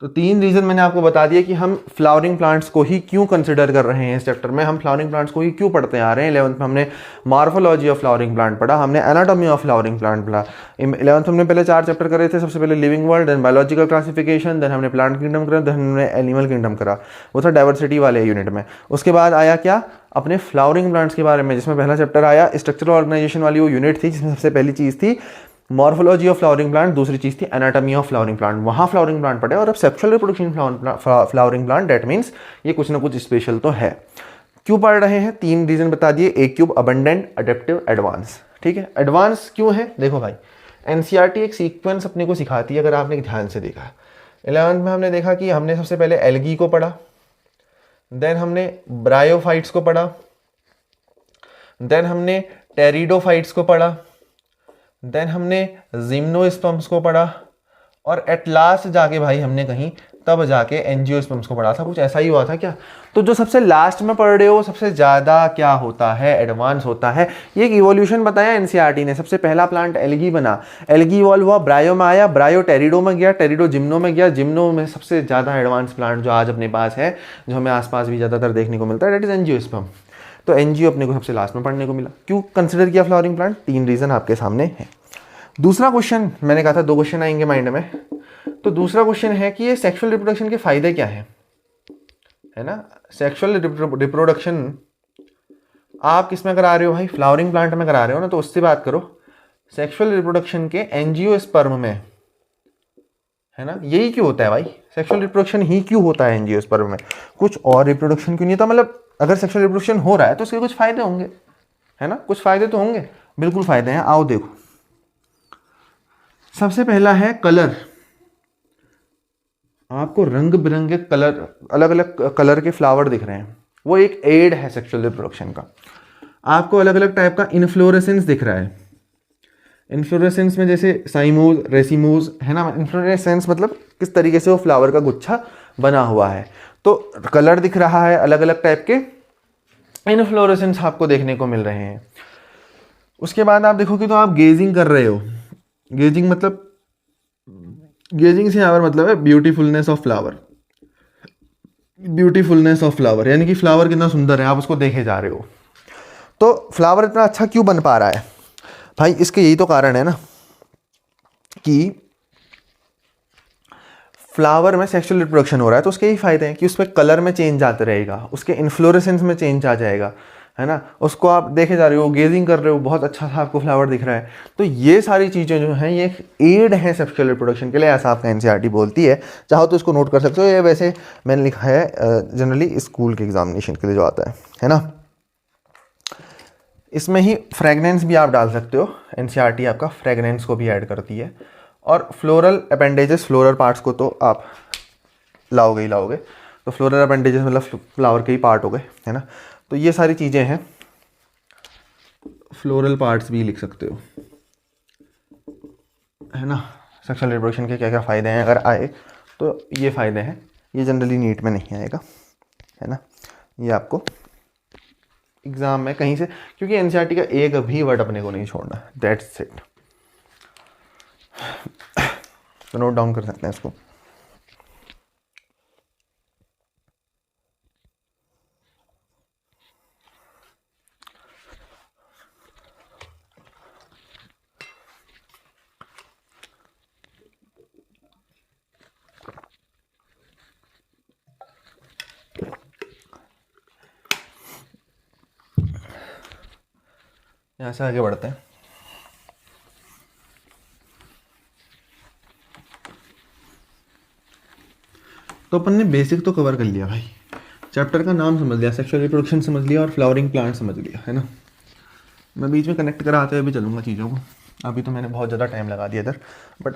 तो 3 रीज़न मैंने आपको बता दिया कि हम फ्लावरिंग प्लांट्स को ही क्यों कंसिडर कर रहे हैं इस चैप्टर में। हम फ्लावरिंग प्लांट्स को ही क्यों पढ़ते आ रहे हैं। 11th में हमने मॉर्फोलॉजी ऑफ फ्लावरिंग प्लांट पढ़ा, हमने एनाटॉमी ऑफ फ्लावरिंग प्लांट पढ़ा। 11th हमने पहले 4 चैप्टर करे थे। सबसे पहले living world, then biological classification, then हमने प्लांट किंगडम करा, देन हमने एनिमल किंगडम करा, वो था डाइवर्सिटी वाले यूनिट में। उसके बाद आया क्या? अपने फ्लावरिंग प्लांट्स के बारे में, जिसमें पहला चैप्टर आया स्ट्रक्चरल ऑर्गेनाइजेशन वाली वो यूनिट थी, जिसमें सबसे पहली चीज़ थी मॉर्फोलॉजी ऑफ फ्लावरिंग प्लांट, दूसरी चीज़ थी एनाटॉमी ऑफ फ्लावरिंग प्लांट। वहाँ फ्लावरिंग प्लांट पढ़े। और अब sexual reproduction flowering plant, that means ये कुछ ना कुछ स्पेशल तो है। क्यों पढ़ रहे हैं? 3 रीजन बता दिए। ए क्यूब, अबंडेंट, अडेप्टिव, एडवांस। ठीक है, एडवांस क्यों है? देखो भाई, एनसीईआरटी एक सीक्वेंस अपने को सिखाती है, अगर आपने ध्यान से देखा। 11th में हमने देखा कि हमने सबसे पहले एल्गी को पढ़ा, देन हमने ब्रायोफाइट्स को पढ़ा, देन हमने टेरिडोफाइट्स को पढ़ा, देन हमने जिम्नोस्पर्म्स को पढ़ा, और एट लास्ट जाके भाई हमने कहीं तब जाके एंजियोस्पर्म्स को पढ़ा था। कुछ ऐसा ही हुआ था क्या? तो जो सबसे लास्ट में पढ़ रहे हो सबसे ज़्यादा क्या होता है? एडवांस होता है। ये एक इवोल्यूशन बताया एनसीईआरटी ने। सबसे पहला प्लांट एल्गी बना, एल्गी इवॉल्व हुआ, ब्रायो में आया, ब्रायो टेरिडो में गया, टेरिडो जिम्नो में गया, जिम्नो में सबसे ज़्यादा एडवांस प्लांट जो आज अपने पास है, जो हमें आसपास भी ज़्यादातर देखने को मिलता है, डेट इज एंजियोस्पर्म। तो एनजीओ अपने को सबसे लास्ट में पढ़ने को मिला। क्यों कंसिडर किया फ्लावरिंग प्लांट? 3 रीज़न आपके सामने है। दूसरा क्वेश्चन, मैंने कहा था 2 क्वेश्चन आएंगे माइंड में, तो दूसरा क्वेश्चन है कि ये सेक्सुअल रिप्रोडक्शन के फायदे क्या हैं, है ना। सेक्सुअल रिप्रोडक्शन आप किस में करा रहे हो भाई? फ्लावरिंग प्लांट में करा रहे हो ना, तो उससे बात करो। सेक्सुअल रिप्रोडक्शन के एंजियोस्पर्म में, है ना, यही क्यों होता है भाई? सेक्सुअल रिप्रोडक्शन ही क्यों होता है एंजियोस्पर्म में? कुछ और रिप्रोडक्शन क्यों नहीं होता? मतलब अगर सेक्सुअल रिप्रोडक्शन हो रहा है तो उसके कुछ फायदे होंगे, है ना, कुछ फायदे तो होंगे, बिल्कुल फायदे हैं। आओ देखो, सबसे पहला है कलर। आपको रंग बिरंगे कलर, अलग अलग कलर के फ्लावर दिख रहे हैं, वो एक एड है सेक्सुअल रिप्रोडक्शन का। आपको अलग अलग टाइप का इन्फ्लोरेसेंस दिख रहा है। इन्फ्लोरेसेंस में जैसे साइमोज, रेसिमोज है ना। इन्फ्लोरेसेंस मतलब किस तरीके से वो फ्लावर का गुच्छा बना हुआ है। तो कलर दिख रहा है, अलग अलग टाइप के इन्फ्लोरेसेंस आपको देखने को मिल रहे हैं। उसके बाद आप देखोगे तो आप गेजिंग कर रहे हो। गेजिंग मतलब, गेजिंग से यहाँ पर मतलब है beautifulness of flower. Beautifulness of flower यानी कि फ्लावर कितना सुंदर है, आप उसको देखे जा रहे हो। तो फ्लावर इतना अच्छा क्यों बन पा रहा है भाई? इसके यही तो कारण है ना कि फ्लावर में सेक्सुअल रिप्रोडक्शन हो रहा है, तो उसके यही फायदे हैं कि उसमें कलर में चेंज आते रहेगा, उसके इन्फ्लोरेसेंस में चेंज आ जाएगा, है ना। उसको आप देखे जा रहे हो, गेजिंग कर रहे हो, बहुत अच्छा सा आपको फ्लावर दिख रहा है। तो ये सारी चीज़ें जो हैं ये एक एड है सेक्सुअल रिप्रोडक्शन के लिए, ऐसा आपका एनसीईआरटी बोलती है। चाहो तो इसको नोट कर सकते हो। ये वैसे मैंने लिखा है जनरली स्कूल के एग्जामिनेशन के लिए जो आता है ना। इसमें ही फ्रेगनेंस भी आप डाल सकते हो। एनसीईआरटी आपका फ्रेगनेंस को भी ऐड करती है। और फ्लोरल अपेंडेजेस, फ्लोरल पार्ट्स को तो आप लाओगे ही लाओगे। तो फ्लोरल अपेंडेजेस मतलब फ्लावर के ही पार्ट हो गए, है ना। तो ये सारी चीज़ें हैं। फ्लोरल पार्ट्स भी लिख सकते हो, है ना। सेक्सुअल रिप्रोडक्शन के क्या क्या फ़ायदे हैं अगर आए तो ये फ़ायदे हैं। ये जनरली नीट में नहीं आएगा, है ना। ये आपको एग्ज़ाम में कहीं से, क्योंकि एनसीईआरटी का एक भी वर्ड अपने को नहीं छोड़ना, दैट्स इट। तो नोट डाउन कर सकते हैं इसको। यहाँ से आगे बढ़ते हैं। तो अपन ने बेसिक तो कवर कर लिया भाई, चैप्टर का नाम समझ लिया, सेक्सुअल रिप्रोडक्शन समझ लिया और फ्लावरिंग प्लांट समझ लिया, है ना। मैं बीच में कनेक्ट कराते हुए भी चलूँगा चीज़ों को। अभी तो मैंने बहुत ज़्यादा टाइम लगा दिया इधर, बट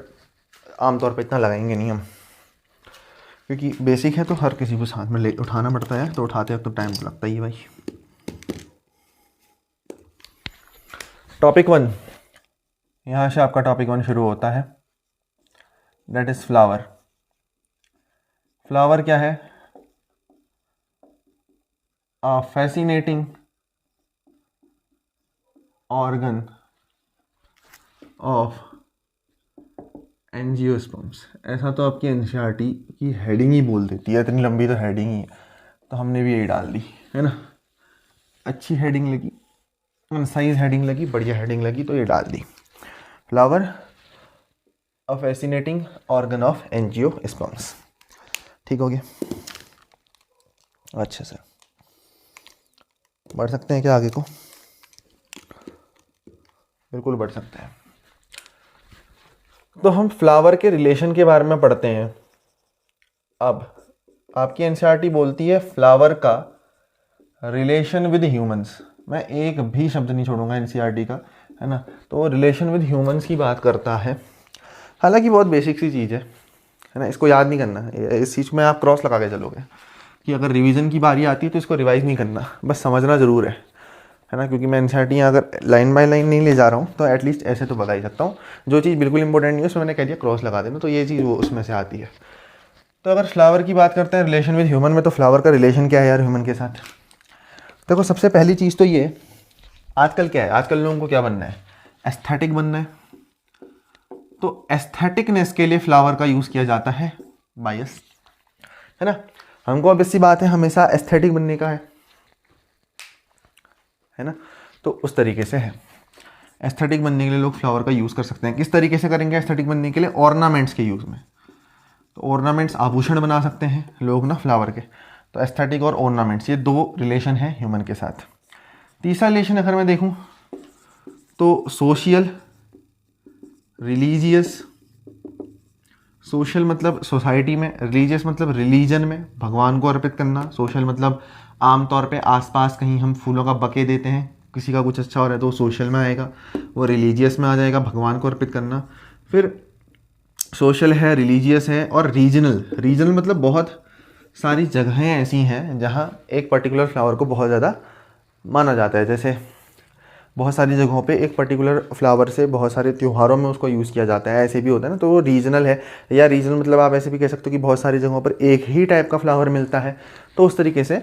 आमतौर पे इतना लगाएंगे नहीं हम, क्योंकि बेसिक है तो हर किसी को साथ में ले उठाना पड़ता है। तो उठाते वक्त तो टाइम तो लगता ही है भाई। टॉपिक 1, यहाँ से आपका टॉपिक 1 शुरू होता है, दैट इज़ फ्लावर। फ्लावर क्या है? अ फैसिनेटिंग ऑर्गन ऑफ एंजियोस्पर्म्स। ऐसा तो आपकी एनसीईआरटी की हेडिंग ही बोल देती है, इतनी लंबी तो हेडिंग ही है, तो हमने भी यही डाल दी, है ना। अच्छी हेडिंग लगी, साइज हेडिंग लगी, बढ़िया हेडिंग लगी, तो ये डाल दी। Flower a fascinating organ of angiosperms. ठीक हो गया? अच्छा सर, बढ़ सकते हैं क्या आगे को? बिल्कुल बढ़ सकते हैं। तो हम फ्लावर के रिलेशन के बारे में पढ़ते हैं। अब आपकी एनसीईआरटी बोलती है फ्लावर का रिलेशन विद ह्यूमंस। मैं एक भी शब्द नहीं छोड़ूंगा एनसीईआरटी का, है ना। तो वो रिलेशन विद ह्यूमंस की बात करता है। हालांकि बहुत बेसिक सी चीज़ है ना, इसको याद नहीं करना। इस चीज़ में आप क्रॉस लगा के चलोगे कि अगर रिवीजन की बारी आती है तो इसको रिवाइज नहीं करना, बस समझना ज़रूर है ना। क्योंकि मैं एनसीईआरटी अगर लाइन बाय लाइन नहीं ले जा रहा हूँ तो एटलीस्ट ऐसे तो बता ही सकता हूँ। जो चीज़ बिल्कुल इंपॉर्टेंट नहीं है उसमें मैंने कह दिया क्रॉस लगा देना, तो ये चीज़ वो उसमें से आती है। तो अगर फ्लावर की बात करते हैं रिलेशन विद ह्यूमन में, तो फ्लावर का रिलेशन क्या है यार ह्यूमन के साथ? देखो सबसे पहली चीज़ तो ये, आजकल क्या है, आजकल लोगों को क्या बनना है? एस्थेटिक बनना है। तो एस्थेटिकनेस के लिए फ्लावर का यूज़ किया जाता है बायस, है ना। हमको अब इसी बात है, हमेशा एस्थेटिक बनने का है ना। तो उस तरीके से है, एस्थेटिक बनने के लिए लोग फ्लावर का यूज़ कर सकते हैं। किस तरीके से करेंगे एस्थेटिक बनने के लिए? ऑर्नामेंट्स के यूज़ में। तो ऑर्नामेंट्स, आभूषण बना सकते हैं लोग ना फ्लावर के। तो एस्थेटिक और ऑर्नामेंट्स, ये 2 रिलेशन है ह्यूमन के साथ। तीसरा रिलेशन अगर मैं देखूं तो सोशल, रिलीजियस। सोशल मतलब सोसाइटी में, रिलीजियस मतलब रिलीजन में, भगवान को अर्पित करना। सोशल मतलब आमतौर पे आसपास कहीं हम फूलों का बके देते हैं, किसी का कुछ अच्छा हो रहा है तो सोशल में आएगा, वो रिलीजियस में आ जाएगा, भगवान को अर्पित करना। फिर सोशल है, रिलीजियस है और रीजनल। रीजनल मतलब बहुत सारी जगहें ऐसी हैं जहाँ एक पर्टिकुलर फ्लावर को बहुत ज़्यादा माना जाता है। जैसे बहुत सारी जगहों पे एक पर्टिकुलर फ्लावर से बहुत सारे त्योहारों में उसको यूज़ किया जाता है, ऐसे भी होता है ना, तो वो रीजनल है। या रीजनल मतलब आप ऐसे भी कह सकते हो कि बहुत सारी जगहों पर एक ही टाइप का फ्लावर मिलता है। तो उस तरीके से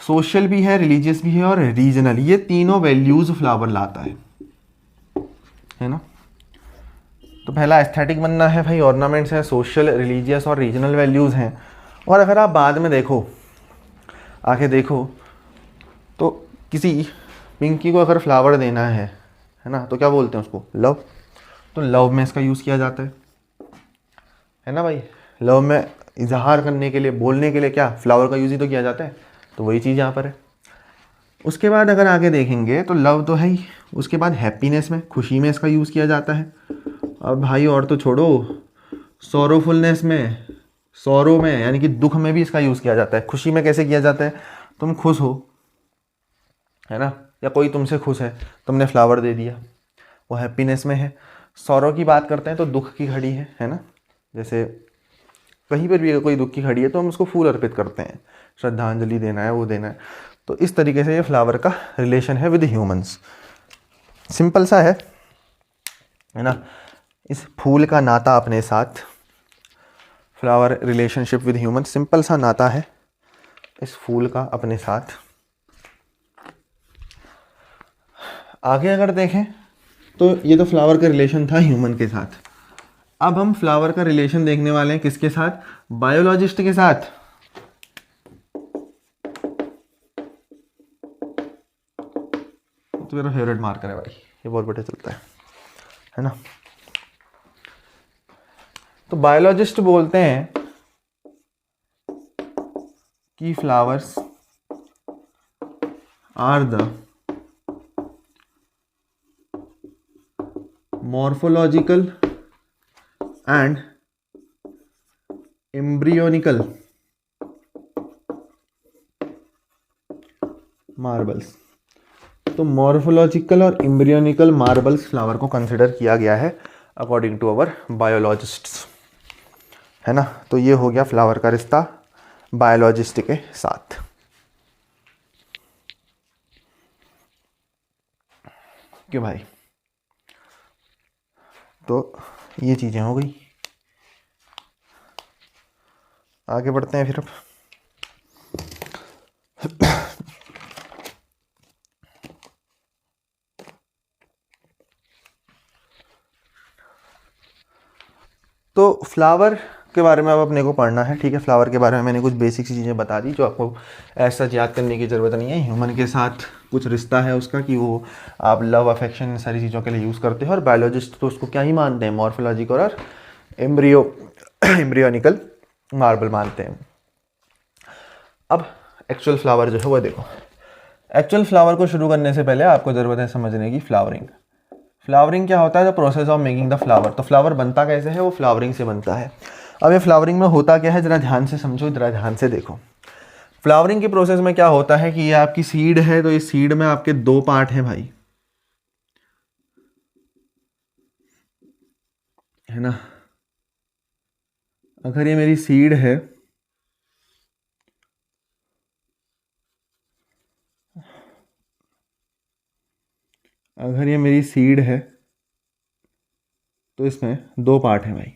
सोशल भी है, रिलीजियस भी है और रीजनल, ये तीनों वैल्यूज़ फ्लावर लाता है ना। तो पहला एस्थेटिक बनना है भाई, ऑर्नामेंट्स है, सोशल, रिलीजियस और रीजनल वैल्यूज़ हैं। और अगर आप बाद में देखो, आके देखो, तो किसी पिंकी को अगर फ्लावर देना है ना, तो क्या बोलते हैं उसको, लव। तो लव में इसका यूज़ किया जाता है ना भाई। लव में इजहार करने के लिए, बोलने के लिए क्या फ्लावर का यूज़ ही तो किया जाता है। तो वही चीज़ यहाँ पर है। उसके बाद अगर आगे देखेंगे तो लव तो है ही, उसके बाद हैप्पीनेस में, खुशी में इसका यूज़ किया जाता है। अब भाई और तो छोड़ो, सॉरोफुलनेस में, सॉरो में यानी कि दुख में भी इसका यूज़ किया जाता है। खुशी में कैसे किया जाता है, तुम खुश हो, है ना, या कोई तुमसे खुश है, तुमने फ्लावर दे दिया, वो हैप्पीनेस में है। सॉरो की बात करते हैं तो दुख की घड़ी है ना। जैसे कहीं पर भी अगर कोई दुख की घड़ी है तो हम उसको फूल अर्पित करते हैं, श्रद्धांजलि देना है, वो देना है। तो इस तरीके से ये फ्लावर का रिलेशन है विद ह्यूमंस। सिंपल सा है ना। इस फूल का नाता अपने साथ, flower relationship with human, simple सा नाता है इस फूल का अपने साथ। आगे अगर देखें तो ये तो फ्लावर का रिलेशन था ह्यूमन के साथ। अब हम फ्लावर का रिलेशन देखने वाले हैं किसके साथ, बायोलॉजिस्ट के साथ। तो मेरा फेवरेट मार्कर है भाई, ये बहुत बढ़िया चलता है ना। तो बायोलॉजिस्ट बोलते हैं कि flowers are the morphological and embryonical marbles. तो मॉर्फोलॉजिकल और एम्ब्रियोनिकल मार्बल्स फ्लावर को कंसिडर किया गया है अकॉर्डिंग टू अवर बायोलॉजिस्ट्स, है ना। तो ये हो गया फ्लावर का रिश्ता बायोलॉजिस्ट के साथ। क्यों भाई, तो ये चीज़ें हो गई। आगे बढ़ते हैं फिर अब। तो फ्लावर के बारे में अब अपने को पढ़ना है, ठीक है। फ्लावर के बारे में मैंने कुछ बेसिक सी चीज़ें बता दी जो आपको ऐसा याद करने की ज़रूरत नहीं है। ह्यूमन के साथ कुछ रिश्ता है उसका कि वो आप लव, अफेक्शन, इन सारी चीज़ों के लिए यूज़ करते हैं। और बायोलॉजिस्ट तो उसको क्या ही मानते हैं, मॉर्फोलॉजिकल और एम्ब्रियोनिकल मार्बल मानते हैं। अब एक्चुअल फ्लावर जो है वो देखो। एक्चुअल फ्लावर को शुरू करने से पहले आपको ज़रूरत है समझने की फ्लावरिंग। फ्लावरिंग क्या होता है, the process of making the flower. तो फ्लावर बनता कैसे है, वो फ्लावरिंग से बनता है। अब ये फ्लावरिंग में होता क्या है, ज़रा ध्यान से समझो, ज़रा ध्यान से देखो। फ्लावरिंग के प्रोसेस में क्या होता है कि ये आपकी सीड है, तो इस सीड में आपके दो पार्ट हैं भाई, है ना। अगर ये मेरी सीड है, अगर ये मेरी सीड है तो इसमें दो पार्ट हैं भाई।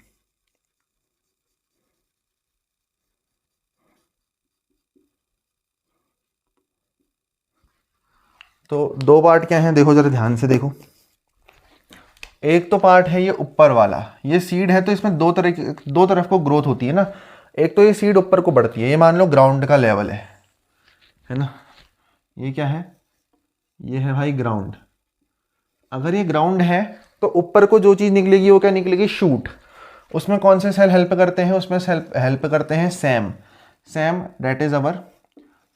तो दो पार्ट क्या हैं, देखो जरा ध्यान से देखो। एक तो पार्ट है ये ऊपर वाला, ये सीड है तो इसमें दो तरफ को ग्रोथ होती है ना। एक तो ये सीड ऊपर को बढ़ती है, ये मान लो ग्राउंड का लेवल है ना। ये क्या है, ये है भाई ग्राउंड। अगर ये ग्राउंड है तो ऊपर को जो चीज़ निकलेगी वो क्या निकलेगी, शूट। उसमें कौन से सेल हेल्प करते हैं, उसमें सेल हेल्प करते हैं Sam. Sam that is our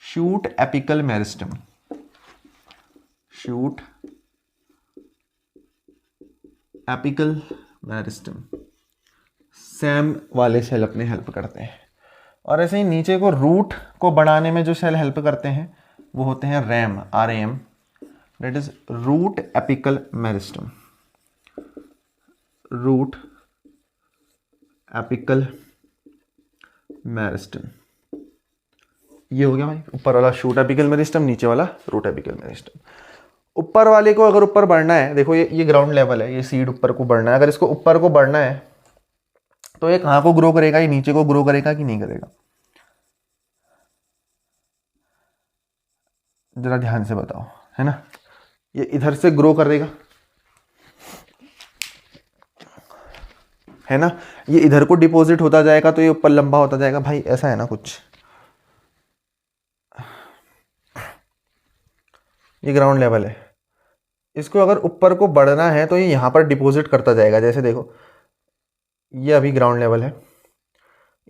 shoot apical meristem. Shoot apical meristem, Sam वाले सेल अपने हेल्प करते हैं। और ऐसे ही नीचे को रूट को बढ़ाने में जो सेल हेल्प करते हैं वो होते हैं RAM, RAM, that is root apical meristem. Root apical meristem. ये हो गया भाई ऊपर वाला शूट एपिकल मेरिस्टम, नीचे वाला रूट एपिकल मेरिस्टम। ऊपर वाले को अगर ऊपर बढ़ना है, देखो ये ग्राउंड लेवल है, ये सीड ऊपर को बढ़ना है। अगर इसको ऊपर को बढ़ना है तो ये कहाँ को ग्रो करेगा, ये नीचे को ग्रो करेगा कि नहीं करेगा, जरा ध्यान से बताओ, है ना। ये इधर से ग्रो करेगा, है ना, ये इधर को डिपॉजिट होता जाएगा तो ये ऊपर लंबा होता जाएगा भाई, ऐसा है ना कुछ। ये ग्राउंड लेवल है, इसको अगर ऊपर को बढ़ना है तो ये यहाँ पर डिपॉजिट करता जाएगा। जैसे देखो ये अभी ग्राउंड लेवल है,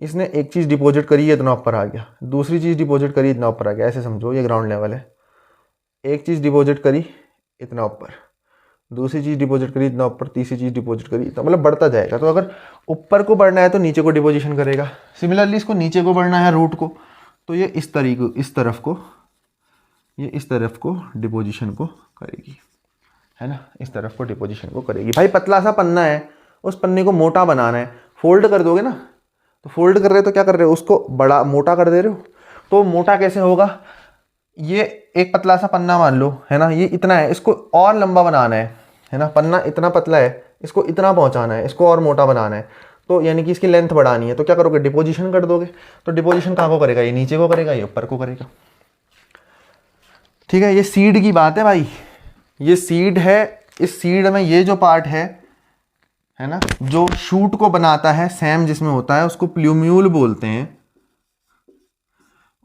इसने एक चीज़ डिपॉजिट करी है, इतना ऊपर आ गया, दूसरी चीज़ डिपॉजिट करी, इतना ऊपर आ गया। ऐसे समझो ये ग्राउंड लेवल है, एक चीज़ डिपॉजिट करी इतना ऊपर, दूसरी चीज़ डिपॉजिट करी इतना ऊपर, तीसरी चीज़ डिपॉजिट करी इतना, मतलब बढ़ता जाएगा। तो अगर ऊपर को बढ़ना है तो नीचे को डिपोजिशन करेगा। सिमिलरली इसको नीचे को बढ़ना है रूट को, तो ये इस तरीके इस तरफ को, ये इस तरफ को डिपोजिशन को करेगी, है ना, इस तरफ को डिपोजिशन को करेगी। भाई पतला सा पन्ना है, उस पन्ने को मोटा बनाना है, फोल्ड कर दोगे ना, तो फोल्ड कर रहे हो तो क्या कर रहे हो, उसको बड़ा मोटा कर दे रहे हो। तो मोटा कैसे होगा, ये एक पतला सा पन्ना मान लो, है ना, ये इतना है, इसको और लंबा बनाना है ना, पन्ना इतना पतला है, इसको इतना पहुंचाना है, इसको और मोटा बनाना है, तो यानी कि इसकी लेंथ बढ़ानी है। तो क्या करोगे, डिपोजिशन कर दोगे। तो डिपोजिशन कहाँ को करेगा, ये नीचे को करेगा, ये ऊपर को करेगा। ठीक है, ये सीड की बात है भाई, ये सीड है। इस सीड में ये जो पार्ट है ना, जो शूट को बनाता है, सैम जिसमें होता है, उसको प्लूम्यूल बोलते हैं,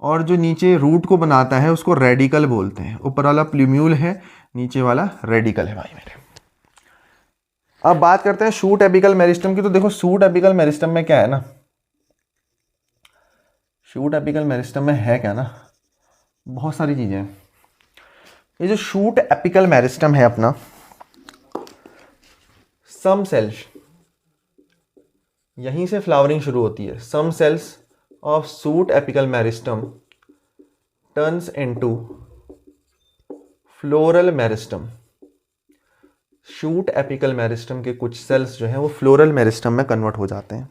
और जो नीचे रूट को बनाता है उसको रेडिकल बोलते हैं। ऊपर वाला प्लूम्यूल है, नीचे वाला रेडिकल है भाई मेरे। अब बात करते हैं शूट एपिकल मेरिस्टम की। तो देखो शूट एपिकल मेरिस्टम में क्या है ना, शूट एपिकल मेरिस्टम में है क्या ना, बहुत सारी चीजें हैं। ये जो शूट एपिकल मेरिस्टम है अपना, सम सेल्स, यहीं से फ्लावरिंग शुरू होती है। Some cells of shoot apical meristem turns into floral meristem. Shoot apical meristem के कुछ सेल्स जो हैं वो फ्लोरल मेरिस्टम में कन्वर्ट हो जाते हैं।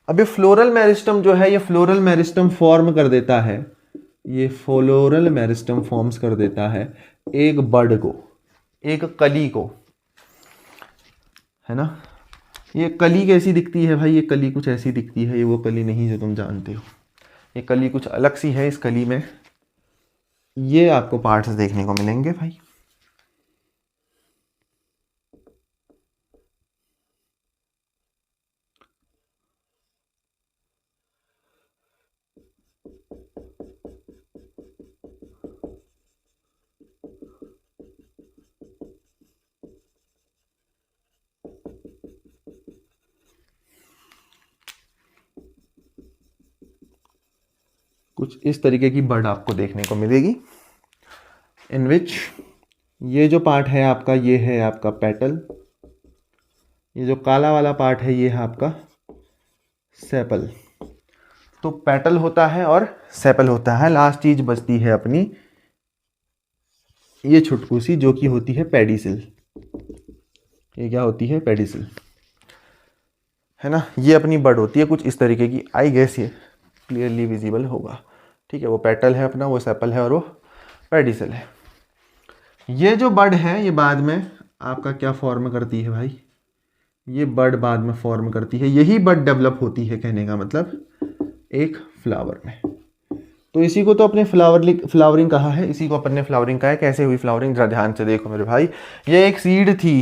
अब ये फ्लोरल मेरिस्टम जो है, ये फ्लोरल मेरिस्टम फॉर्म कर देता है, ये फ्लोरल मेरिस्टम फॉर्म्स कर देता है एक बड को, एक कली को, है ना। ये कली कैसी दिखती है भाई, ये कली कुछ ऐसी दिखती है, ये वो कली नहीं जो तुम जानते हो, ये कली कुछ अलग सी है। इस कली में ये आपको पार्ट्स देखने को मिलेंगे भाई। कुछ इस तरीके की बर्ड आपको देखने को मिलेगी, इन विच ये जो पार्ट है आपका, ये है आपका पेटल, ये जो काला वाला पार्ट है ये है आपका सेपल। तो पेटल होता है और सेपल होता है। लास्ट चीज बचती है अपनी ये छुटकू सी, जो कि होती है पेडिसिल। ये क्या होती है, पेडिसिल, है ना। ये अपनी बर्ड होती है कुछ इस तरीके की। आई गेस ये क्लियरली विजिबल होगा। ठीक है, वो पेटल है अपना, वो सेपल है और वो पेडिसिल है। ये जो बर्ड है ये बाद में आपका क्या फॉर्म करती है भाई, ये बर्ड बाद में फॉर्म करती है, यही बर्ड डेवलप होती है, कहने का मतलब एक फ्लावर में। तो इसी को तो अपने फ्लावरिंग कहा है, इसी को अपन ने फ्लावरिंग कहा है। कैसे हुई फ्लावरिंग, जरा ध्यान से देखो मेरे भाई। ये एक सीड थी,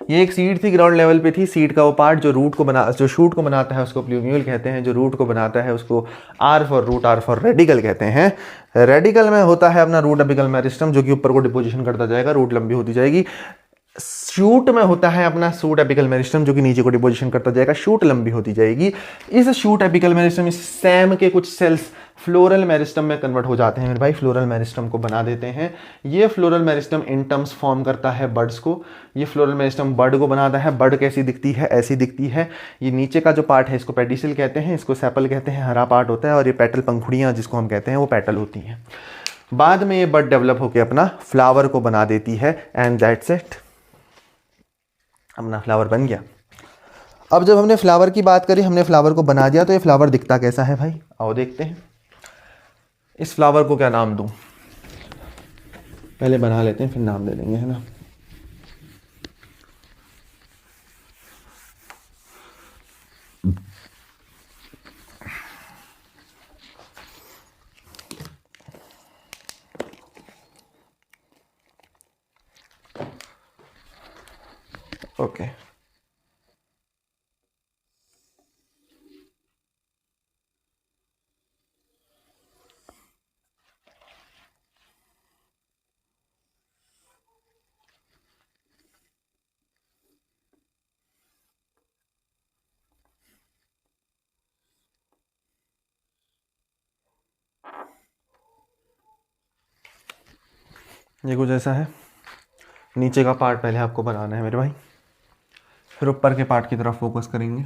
ये एक सीड थी, ग्राउंड लेवल पे थी। सीड का वो पार्ट जो रूट को बना, जो शूट को बनाता है उसको प्लूम्यूल कहते हैं, जो रूट को बनाता है उसको R for root, R for radical कहते हैं। रेडिकल में होता है अपना रूट एपिकल मेरिस्टम, जो कि ऊपर को डिपोजिशन करता जाएगा, रूट लंबी होती जाएगी। शूट में होता है अपना शूट एपिकल मेरिस्टम, जो कि नीचे को डिपोजिशन करता जाएगा, शूट लंबी होती जाएगी। इस शूट एपिकल मेरिस्टम, इस सैम के कुछ सेल्स फ्लोरल मेरिस्टम में कन्वर्ट हो जाते हैं मेरे भाई, फ्लोरल मेरिस्टम को बना देते हैं। ये floral meristem in terms form करता है बर्ड्स को। ये फ्लोरल मेरिस्टम बर्ड को बनाता है। बर्ड कैसी दिखती है, ऐसी दिखती है। ये नीचे का जो पार्ट है इसको पेडिसिल कहते हैं, इसको सेपल कहते हैं, हरा पार्ट होता है, और ये पेटल पंखुड़ियाँ जिसको हम कहते हैं वो पेटल होती हैं। बाद में ये बर्ड डेवलप होकर अपना फ्लावर को बना देती है, एंड दैट्स इट, अपना फ्लावर बन गया। अब जब हमने फ्लावर की बात करी, हमने फ्लावर को बना दिया, तो ये फ्लावर दिखता कैसा है भाई, आओ देखते हैं। इस फ्लावर को क्या नाम दूं, पहले बना लेते हैं फिर नाम दे देंगे, है ना। ओके, ये कुछ ऐसा है। नीचे का पार्ट पहले आपको बनाना है मेरे भाई, फिर ऊपर के पार्ट की तरफ फोकस करेंगे।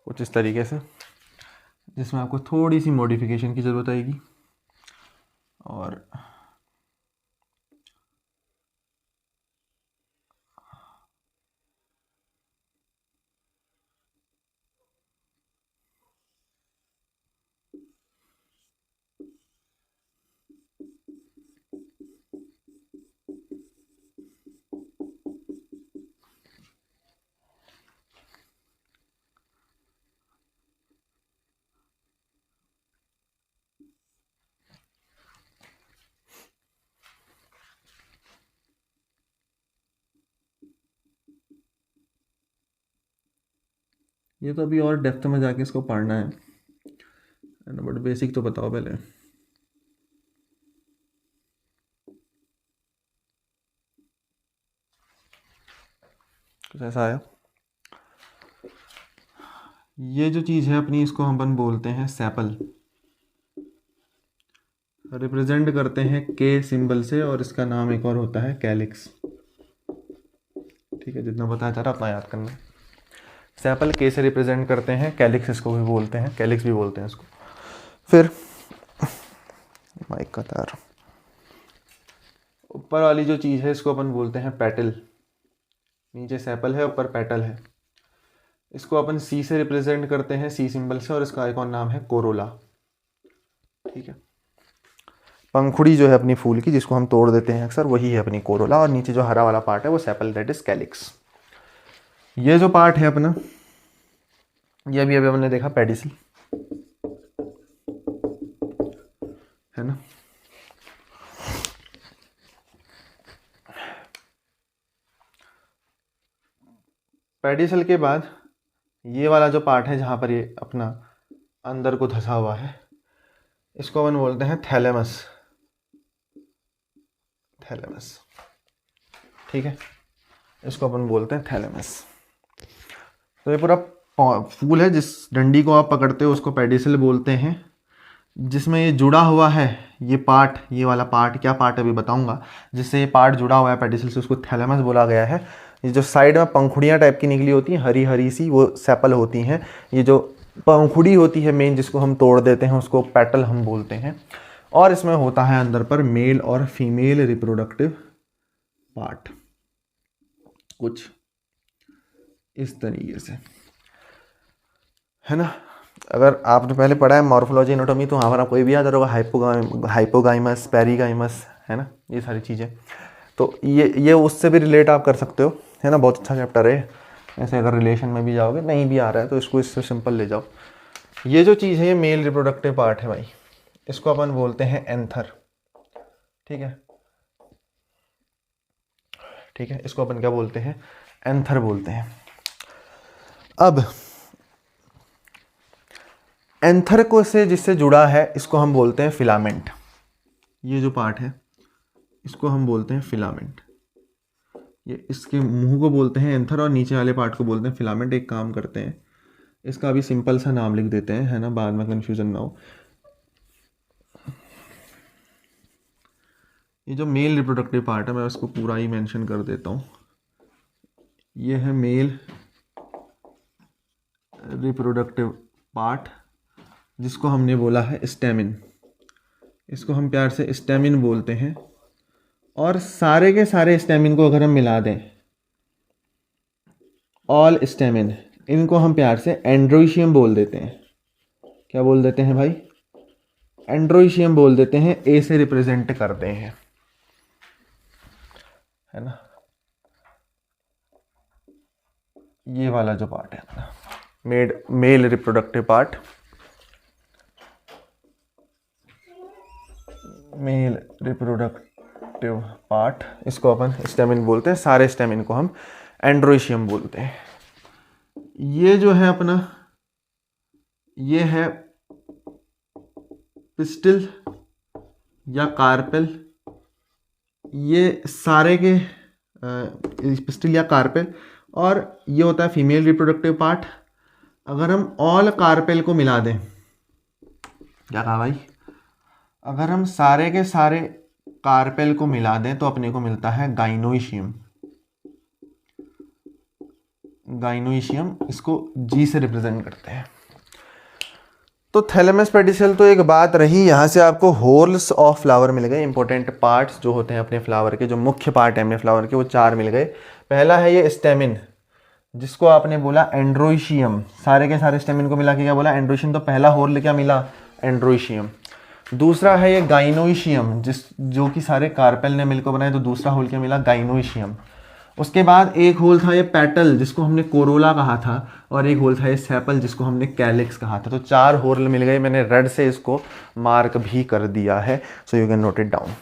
कुछ इस तरीके से, जिसमें आपको थोड़ी सी मॉडिफिकेशन की ज़रूरत आएगी। और ये तो अभी और डेप्थ में जाके इसको पढ़ना है ना, बट बेसिक तो बताओ पहले। कुछ ऐसा आया। ये जो चीज़ है अपनी, इसको हम अपन बोलते हैं सेपल, रिप्रेजेंट करते हैं के सिंबल से, और इसका नाम एक और होता है कैलिक्स। ठीक है, जितना बताया जा रहा अपना याद करना। सेपल के से रिप्रेजेंट करते हैं, कैलिक्स इसको भी बोलते हैं, कैलिक्स भी बोलते हैं इसको। फिर माइक का तार, ऊपर वाली जो चीज़ है इसको अपन बोलते हैं पेटल। नीचे सेपल है, ऊपर पेटल है। इसको अपन सी से रिप्रेजेंट करते हैं, सी सिंबल से, और इसका एक और नाम है कोरोला। ठीक है, पंखुड़ी जो है अपनी फूल की, जिसको हम तोड़ देते हैं अक्सर, वही है अपनी कोरोला। और नीचे जो हरा वाला पार्ट है वो सेपल, दैट इज कैलिक्स। ये जो पार्ट है अपना, ये अभी अभी हमने देखा पेडिसल, है ना। पेडिसल के बाद ये वाला जो पार्ट है जहाँ पर ये अपना अंदर को धंसा हुआ है, इसको अपन बोलते हैं थैलेमस। थैलेमस, ठीक है, इसको अपन बोलते हैं थैलेमस। तो ये पूरा फूल है, जिस डंडी को आप पकड़ते हो उसको पेडिसल बोलते हैं। जिसमें ये जुड़ा हुआ है ये पार्ट, ये वाला पार्ट, क्या पार्ट अभी बताऊंगा, जिससे ये पार्ट जुड़ा हुआ है पेडिसल से, उसको थैलेमस बोला गया है। ये जो साइड में पंखुड़ियाँ टाइप की निकली होती हैं, हरी हरी सी, वो सेपल होती हैं। ये जो पंखुड़ी होती है मेन, जिसको हम तोड़ देते हैं, उसको पेटल हम बोलते हैं। और इसमें होता है अंदर पर मेल और फीमेल रिप्रोडक्टिव पार्ट, कुछ इस तरीके से, है ना। अगर आपने पहले पढ़ा है मॉर्फोलॉजी एनाटॉमी, तो हमारा कोई भी याद होगा, हाइपोगाइमस, पेरीगाइमस, है ना, ये सारी चीज़ें। तो ये उससे भी रिलेट आप कर सकते हो, है ना। बहुत अच्छा चैप्टर है। ऐसे अगर रिलेशन में भी जाओगे, नहीं भी आ रहा है तो इसको इससे सिंपल ले जाओ। ये जो चीज़ है ये मेल रिप्रोडक्टिव पार्ट है भाई, इसको अपन बोलते हैं एंथर। ठीक है, ठीक है, इसको अपन क्या बोलते हैं, एंथर बोलते हैं। अब एंथर को से जिससे जुड़ा है इसको हम बोलते हैं फिलामेंट। ये जो पार्ट है इसको हम बोलते हैं फिलामेंट। ये इसके मुंह को बोलते हैं एंथर, और नीचे वाले पार्ट को बोलते हैं फिलामेंट। एक काम करते हैं, इसका अभी सिंपल सा नाम लिख देते हैं, है ना, बाद में कंफ्यूजन ना हो। ये जो मेल रिप्रोडक्टिव पार्ट है, मैं उसको पूरा ही मेंशन कर देता हूँ। ये है मेल रिप्रोडक्टिव पार्ट, जिसको हमने बोला है स्टेमिन। इसको हम प्यार से स्टेमिन बोलते हैं। और सारे के सारे स्टेमिन को अगर हम मिला दें, ऑल स्टेमिन, इनको हम प्यार से एंड्रोइशियम बोल देते हैं। क्या बोल देते हैं भाई? एंड्रोइशियम बोल देते हैं, ए से रिप्रेजेंट करते हैं, है ना। ये वाला जो पार्ट है अपना male reproductive part, male reproductive part, इसको अपन स्टेमिन बोलते हैं। सारे स्टेमिन को हम एंड्रोइशियम बोलते हैं। ये जो है अपना, ये है पिस्टिल या कार्पेल। ये सारे के पिस्टिल या कार्पेल, और ये होता है फीमेल रिप्रोडक्टिव पार्ट। अगर हम ऑल कार्पेल को मिला दें, क्या कहा भाई? अगर हम सारे के सारे कार्पेल को मिला दें तो अपने को मिलता है गाइनोइशियम। गाइनोइशियम, इसको जी से रिप्रेजेंट करते हैं। तो थैलेमस पेडिसल तो एक बात रही, यहाँ से आपको होल्स ऑफ फ्लावर मिल गए। इंपॉर्टेंट पार्ट्स जो होते हैं अपने फ्लावर के, जो मुख्य पार्ट है अपने फ्लावर के, वो 4 मिल गए। पहला है ये स्टेमिन, जिसको आपने बोला एंड्रोइशियम। सारे के सारे स्टेमिन को मिला के क्या बोला? एंड्रोइशियम। तो पहला होल क्या मिला? एंड्रोइशियम। दूसरा है ये गाइनोइशियम, जो कि सारे कार्पेल ने मिलकर बनाए, तो दूसरा होल क्या मिला? गाइनोइशियम। उसके बाद एक होल था ये पेटल, जिसको हमने कोरोला कहा था, और एक होल था ये सेपल, जिसको हमने कैलिक्स कहा था। तो 4 होल मिल गए। मैंने रेड से इसको मार्क भी कर दिया है, so you can note it down.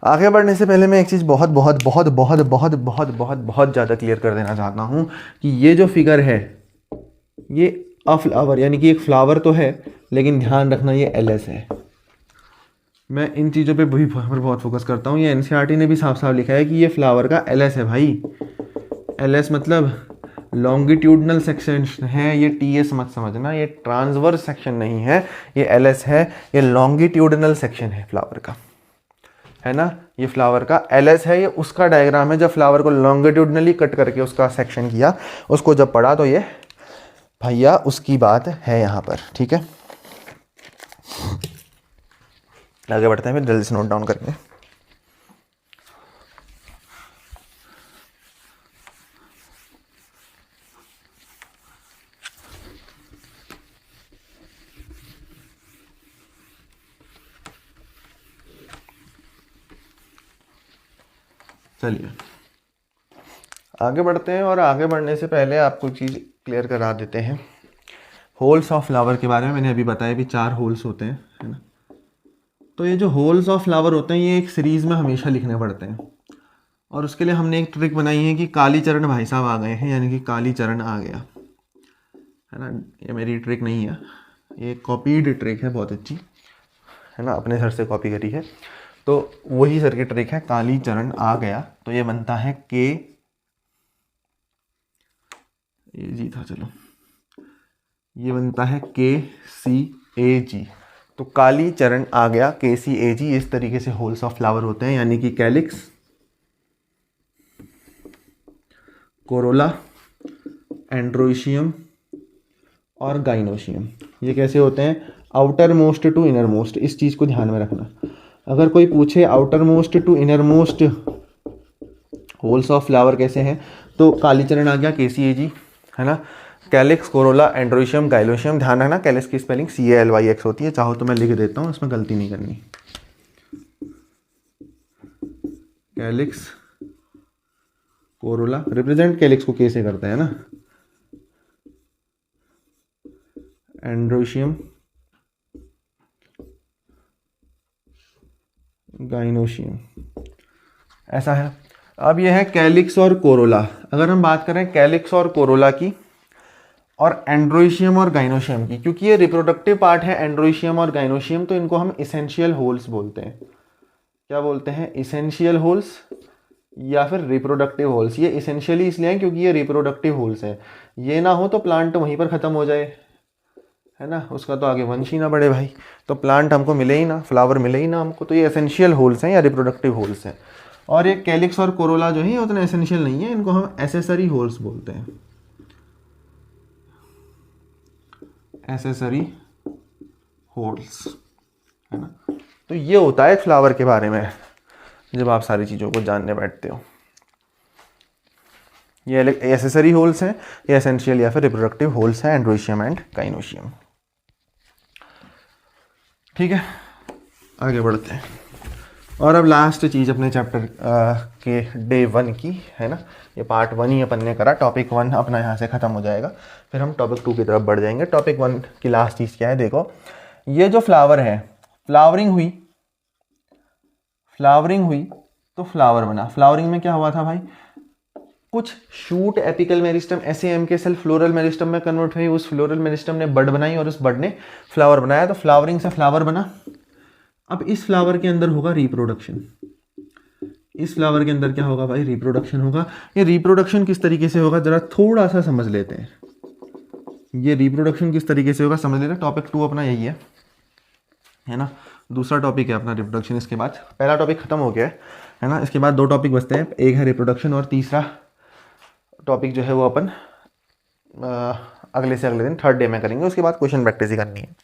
आगे बढ़ने से पहले मैं एक चीज़ बहुत बहुत बहुत बहुत बहुत बहुत बहुत बहुत ज़्यादा क्लियर कर देना चाहता हूँ कि ये जो फिगर है, ये अ फ्लावर, यानी कि एक फ्लावर तो है, लेकिन ध्यान रखना ये एलएस है। मैं इन चीज़ों पे बहुत फोकस करता हूँ। ये एनसीईआरटी ने भी साफ साफ लिखा है कि ये फ्लावर का एलएस है भाई। एलएस मतलब लॉन्गिट्यूडनल सेक्शन है, ये टीएस मत समझना, ये ट्रांसवर्स सेक्शन नहीं है, ये एलएस है। ये लॉन्गिट्यूडनल सेक्शन है फ्लावर का, है ना। ये फ्लावर का एलएस है, ये उसका डायग्राम है। जब फ्लावर को लॉन्गिट्यूडनली कट करके उसका सेक्शन किया, उसको जब पढ़ा, तो ये भैया उसकी बात है यहाँ पर, ठीक है। आगे बढ़ते हैं, फिर जल्दी से नोट डाउन करेंगे। चलिए आगे बढ़ते हैं, और आगे बढ़ने से पहले आपको चीज़ क्लियर करा देते हैं होल्स ऑफ फ्लावर के बारे में। मैंने अभी बताया भी 4 होल्स होते हैं, है ना। तो ये जो होल्स ऑफ फ्लावर होते हैं, ये एक सीरीज़ में हमेशा लिखने पड़ते हैं, और उसके लिए हमने एक ट्रिक बनाई है कि कालीचरण भाई साहब आ गए हैं, यानी कि कालीचरण आ गया, है ना। ये मेरी ट्रिक नहीं है, ये कॉपीड ट्रिक है, बहुत अच्छी, है ना, अपने सर से कॉपी करी है। तो वही सर की ट्रिक है, कालीचरण आ गया। तो ये बनता है के, ये जी था, चलो ये बनता है KCAG। तो कालीचरण आ गया, KCAG। इस तरीके से होल्स ऑफ फ्लावर होते हैं, यानी कि कैलिक्स, कोरोला, एंड्रोइशियम और गाइनोशियम। ये कैसे होते हैं? Outermost to innermost. इस चीज़ को ध्यान में रखना। अगर कोई पूछे outermost to innermost whorls of flower कैसे हैं, तो कालीचरण आ गया, KCAG, है ना। Calyx, corolla, androecium, gynoecium. ध्यान रखना कैलिक्स की स्पेलिंग CALYX होती है। चाहो तो मैं लिख देता हूँ, इसमें गलती नहीं करनी। कैलिक्स, कोरोला, रिप्रेजेंट कैलिक्स को K से करते हैं ना। एंड्रोइशियम, गाइनोशियम, ऐसा है। अब यह है कैलिक्स और कोरोला। अगर हम बात करें कैलिक्स और कोरोला की, और एंड्रोइशियम और गाइनोशियम की, क्योंकि ये रिप्रोडक्टिव पार्ट है एंड्रोइशियम और गाइनोशियम, तो इनको हम इसेंशियल होल्स बोलते हैं। क्या बोलते हैं? इसेंशियल होल्स या फिर रिप्रोडक्टिव होल्स। ये इसेंशियली इसलिए हैं क्योंकि ये रिप्रोडक्टिव होल्स है। ये ना हो तो प्लांट वहीं पर ख़त्म हो जाए, है ना, उसका तो आगे वंश ही ना बढ़े भाई। तो प्लांट हमको मिले ही ना, फ्लावर मिले ही ना हमको। तो ये एसेंशियल होल्स हैं या रिप्रोडक्टिव होल्स हैं। और ये कैलिक्स और कोरोला जो है, उतना एसेंशियल नहीं है, इनको हम एसेसरी होल्स बोलते हैं। एसेसरी होल्स, है ना। तो ये होता है फ्लावर के बारे में जब आप सारी चीज़ों को जानने बैठते हो। ये एसेसरी होल्स हैं, ये एसेंशियल या फिर रिप्रोडक्टिव होल्स हैं, एंड्रोशियम एंड गाइनोशियम। ठीक है, आगे बढ़ते हैं। और अब लास्ट चीज़ अपने चैप्टर के डे 1 की, है ना। ये पार्ट 1 ही अपन ने करा, टॉपिक 1 अपना यहाँ से ख़त्म हो जाएगा, फिर हम टॉपिक 2 की तरफ बढ़ जाएंगे। टॉपिक 1 की लास्ट चीज़ क्या है, देखो ये जो फ्लावर है, फ्लावरिंग हुई तो फ्लावर बना। फ्लावरिंग में क्या हुआ था भाई, कुछ शूट एपिकल मेरिस्टम SAM के सेल फ्लोरल मेरिस्टम में कन्वर्ट हुई, उस फ्लोरल मेरिस्टम ने बड बनाई और उस बड ने फ्लावर बनाया, तो फ्लावरिंग से फ्लावर बना। अब इस फ्लावर के अंदर होगा रिप्रोडक्शन। इस फ्लावर के अंदर क्या होगा भाई, रिप्रोडक्शन होगा। ये रिप्रोडक्शन किस तरीके से होगा जरा थोड़ा सा समझ लेते हैं। ये रिप्रोडक्शन किस तरीके से होगा समझ लेते हैं। टॉपिक 2 अपना यही है ना। दूसरा टॉपिक है अपना रिप्रोडक्शन। इसके बाद पहला टॉपिक खत्म हो गया है ना। इसके बाद 2 टॉपिक बचते हैं, एक है रिप्रोडक्शन और तीसरा टॉपिक जो है वो अपन अगले से अगले दिन थर्ड डे में करेंगे। उसके बाद क्वेश्चन प्रैक्टिस ही करनी है।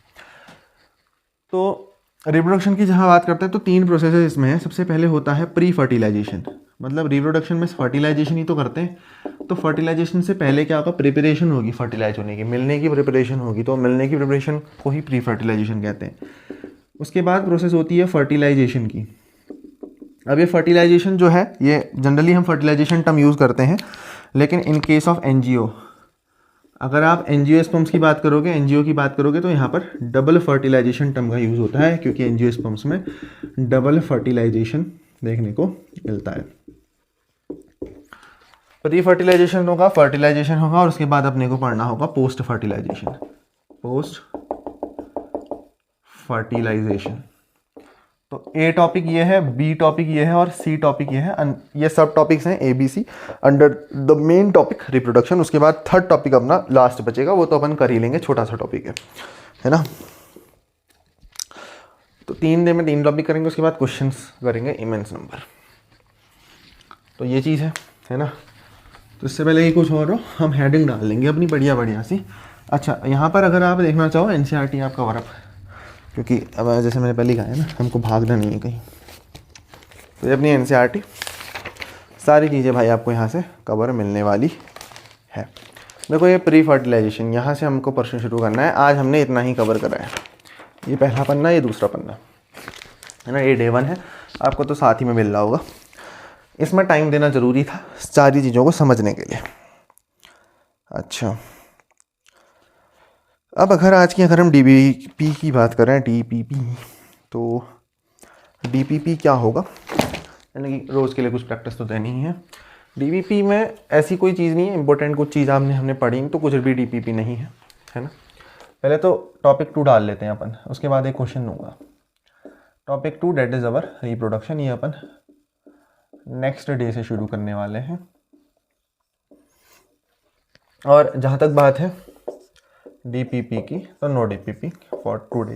तो रिप्रोडक्शन की जहाँ बात करते हैं तो 3 प्रोसेस इसमें है। सबसे पहले होता है प्री फर्टिलाइजेशन, मतलब रिप्रोडक्शन में फर्टिलाइजेशन ही तो करते हैं। तो फर्टिलाइजेशन से पहले क्या होगा, प्रिपरेशन होगी फर्टिलाइज होने की, मिलने की प्रिपरेशन होगी, तो मिलने की प्रिपरेशन को ही प्री फर्टिलाइजेशन कहते हैं। उसके बाद प्रोसेस होती है फर्टिलाइजेशन की। अब ये फर्टिलाइजेशन जो है, ये जनरली हम फर्टिलाइजेशन टर्म यूज़ करते हैं, लेकिन इन केस ऑफ एनजीओ, अगर आप एंजियोस्पर्म्स की बात करोगे, एनजीओ की बात करोगे, तो यहाँ पर डबल फर्टिलाइजेशन टर्म का यूज़ होता है, क्योंकि एंजियोस्पर्म्स में डबल फर्टिलाइजेशन देखने को मिलता है। प्री फर्टिलाइजेशन होगा, फर्टिलाइजेशन होगा, और उसके बाद अपने को पढ़ना होगा पोस्ट फर्टिलाइजेशन। पोस्ट फर्टिलाइजेशन, तो ए टॉपिक ये है, बी टॉपिक ये है और सी टॉपिक ये है। ये सब टॉपिक्स हैं ABC under the main topic reproduction. उसके बाद थर्ड टॉपिक अपना लास्ट बचेगा, वो तो अपन कर ही लेंगे, छोटा सा टॉपिक है ना। तो 3 दिन में 3 टॉपिक करेंगे, उसके बाद क्वेश्चंस करेंगे इमेंस नंबर। तो ये चीज़ है ना। तो इससे पहले ही कुछ और हो, हम हेडिंग डाल लेंगे अपनी बढ़िया सी। अच्छा, यहाँ पर अगर आप देखना चाहो NCERT आप कवर अप, क्योंकि अब जैसे मैंने पहले कहा है ना, हमको भागना नहीं है कहीं। तो ये अपनी NCERT सारी चीज़ें भाई आपको यहाँ से कवर मिलने वाली है। देखो ये प्री फर्टिलाइजेशन, यहाँ से हमको प्रश्न शुरू करना है। आज हमने इतना ही कवर करा है। ये पहला पन्ना, ये दूसरा पन्ना है ना, ये डे 1 है, आपको तो साथ ही में मिल रहा होगा। इसमें टाइम देना ज़रूरी था सारी चीज़ों को समझने के लिए। अच्छा, अब अगर आज की अगर हम DPP की बात करें, DPP, तो DPP क्या होगा, यानी कि रोज़ के लिए कुछ प्रैक्टिस तो देनी ही है। DPP में ऐसी कोई चीज़ नहीं है इंपॉर्टेंट, कुछ चीज़ हमने पढ़ी तो कुछ भी DPP नहीं है ना। पहले तो टॉपिक 2 डाल लेते हैं अपन, उसके बाद एक क्वेश्चन लूँगा। Topic 2 that is our reproduction, ये अपन नेक्स्ट डे से शुरू करने वाले हैं। और जहाँ तक बात है DPP की, तो नो DPP फॉर टुडे,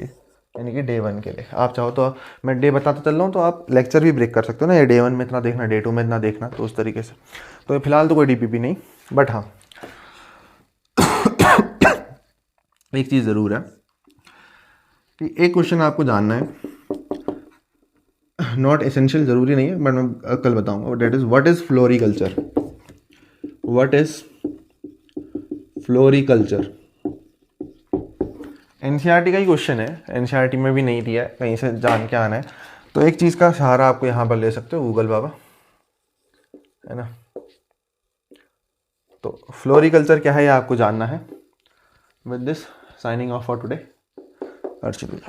यानी कि डे 1 के लिए। आप चाहो तो मैं डे बताता चल रहा हूँ, तो आप लेक्चर भी ब्रेक कर सकते हो ना, ये डे 1 में इतना देखना, डे 2 में इतना देखना, तो उस तरीके से। तो फिलहाल तो कोई DPP नहीं, बट हाँ एक चीज़ ज़रूर है कि एक क्वेश्चन आपको जानना है, नॉट एसेंशियल, ज़रूरी नहीं है, बट मैं कल बताऊँगा। That is what is floriculture, what is floriculture. NCERT का ही क्वेश्चन है, NCERT में भी नहीं दिया है, कहीं से जान के आना है। तो एक चीज़ का सहारा आपको यहाँ पर ले सकते हो, गूगल बाबा, है ना। तो फ्लोरिकल्चर क्या है ये आपको जानना है। With this signing off for today, Archit.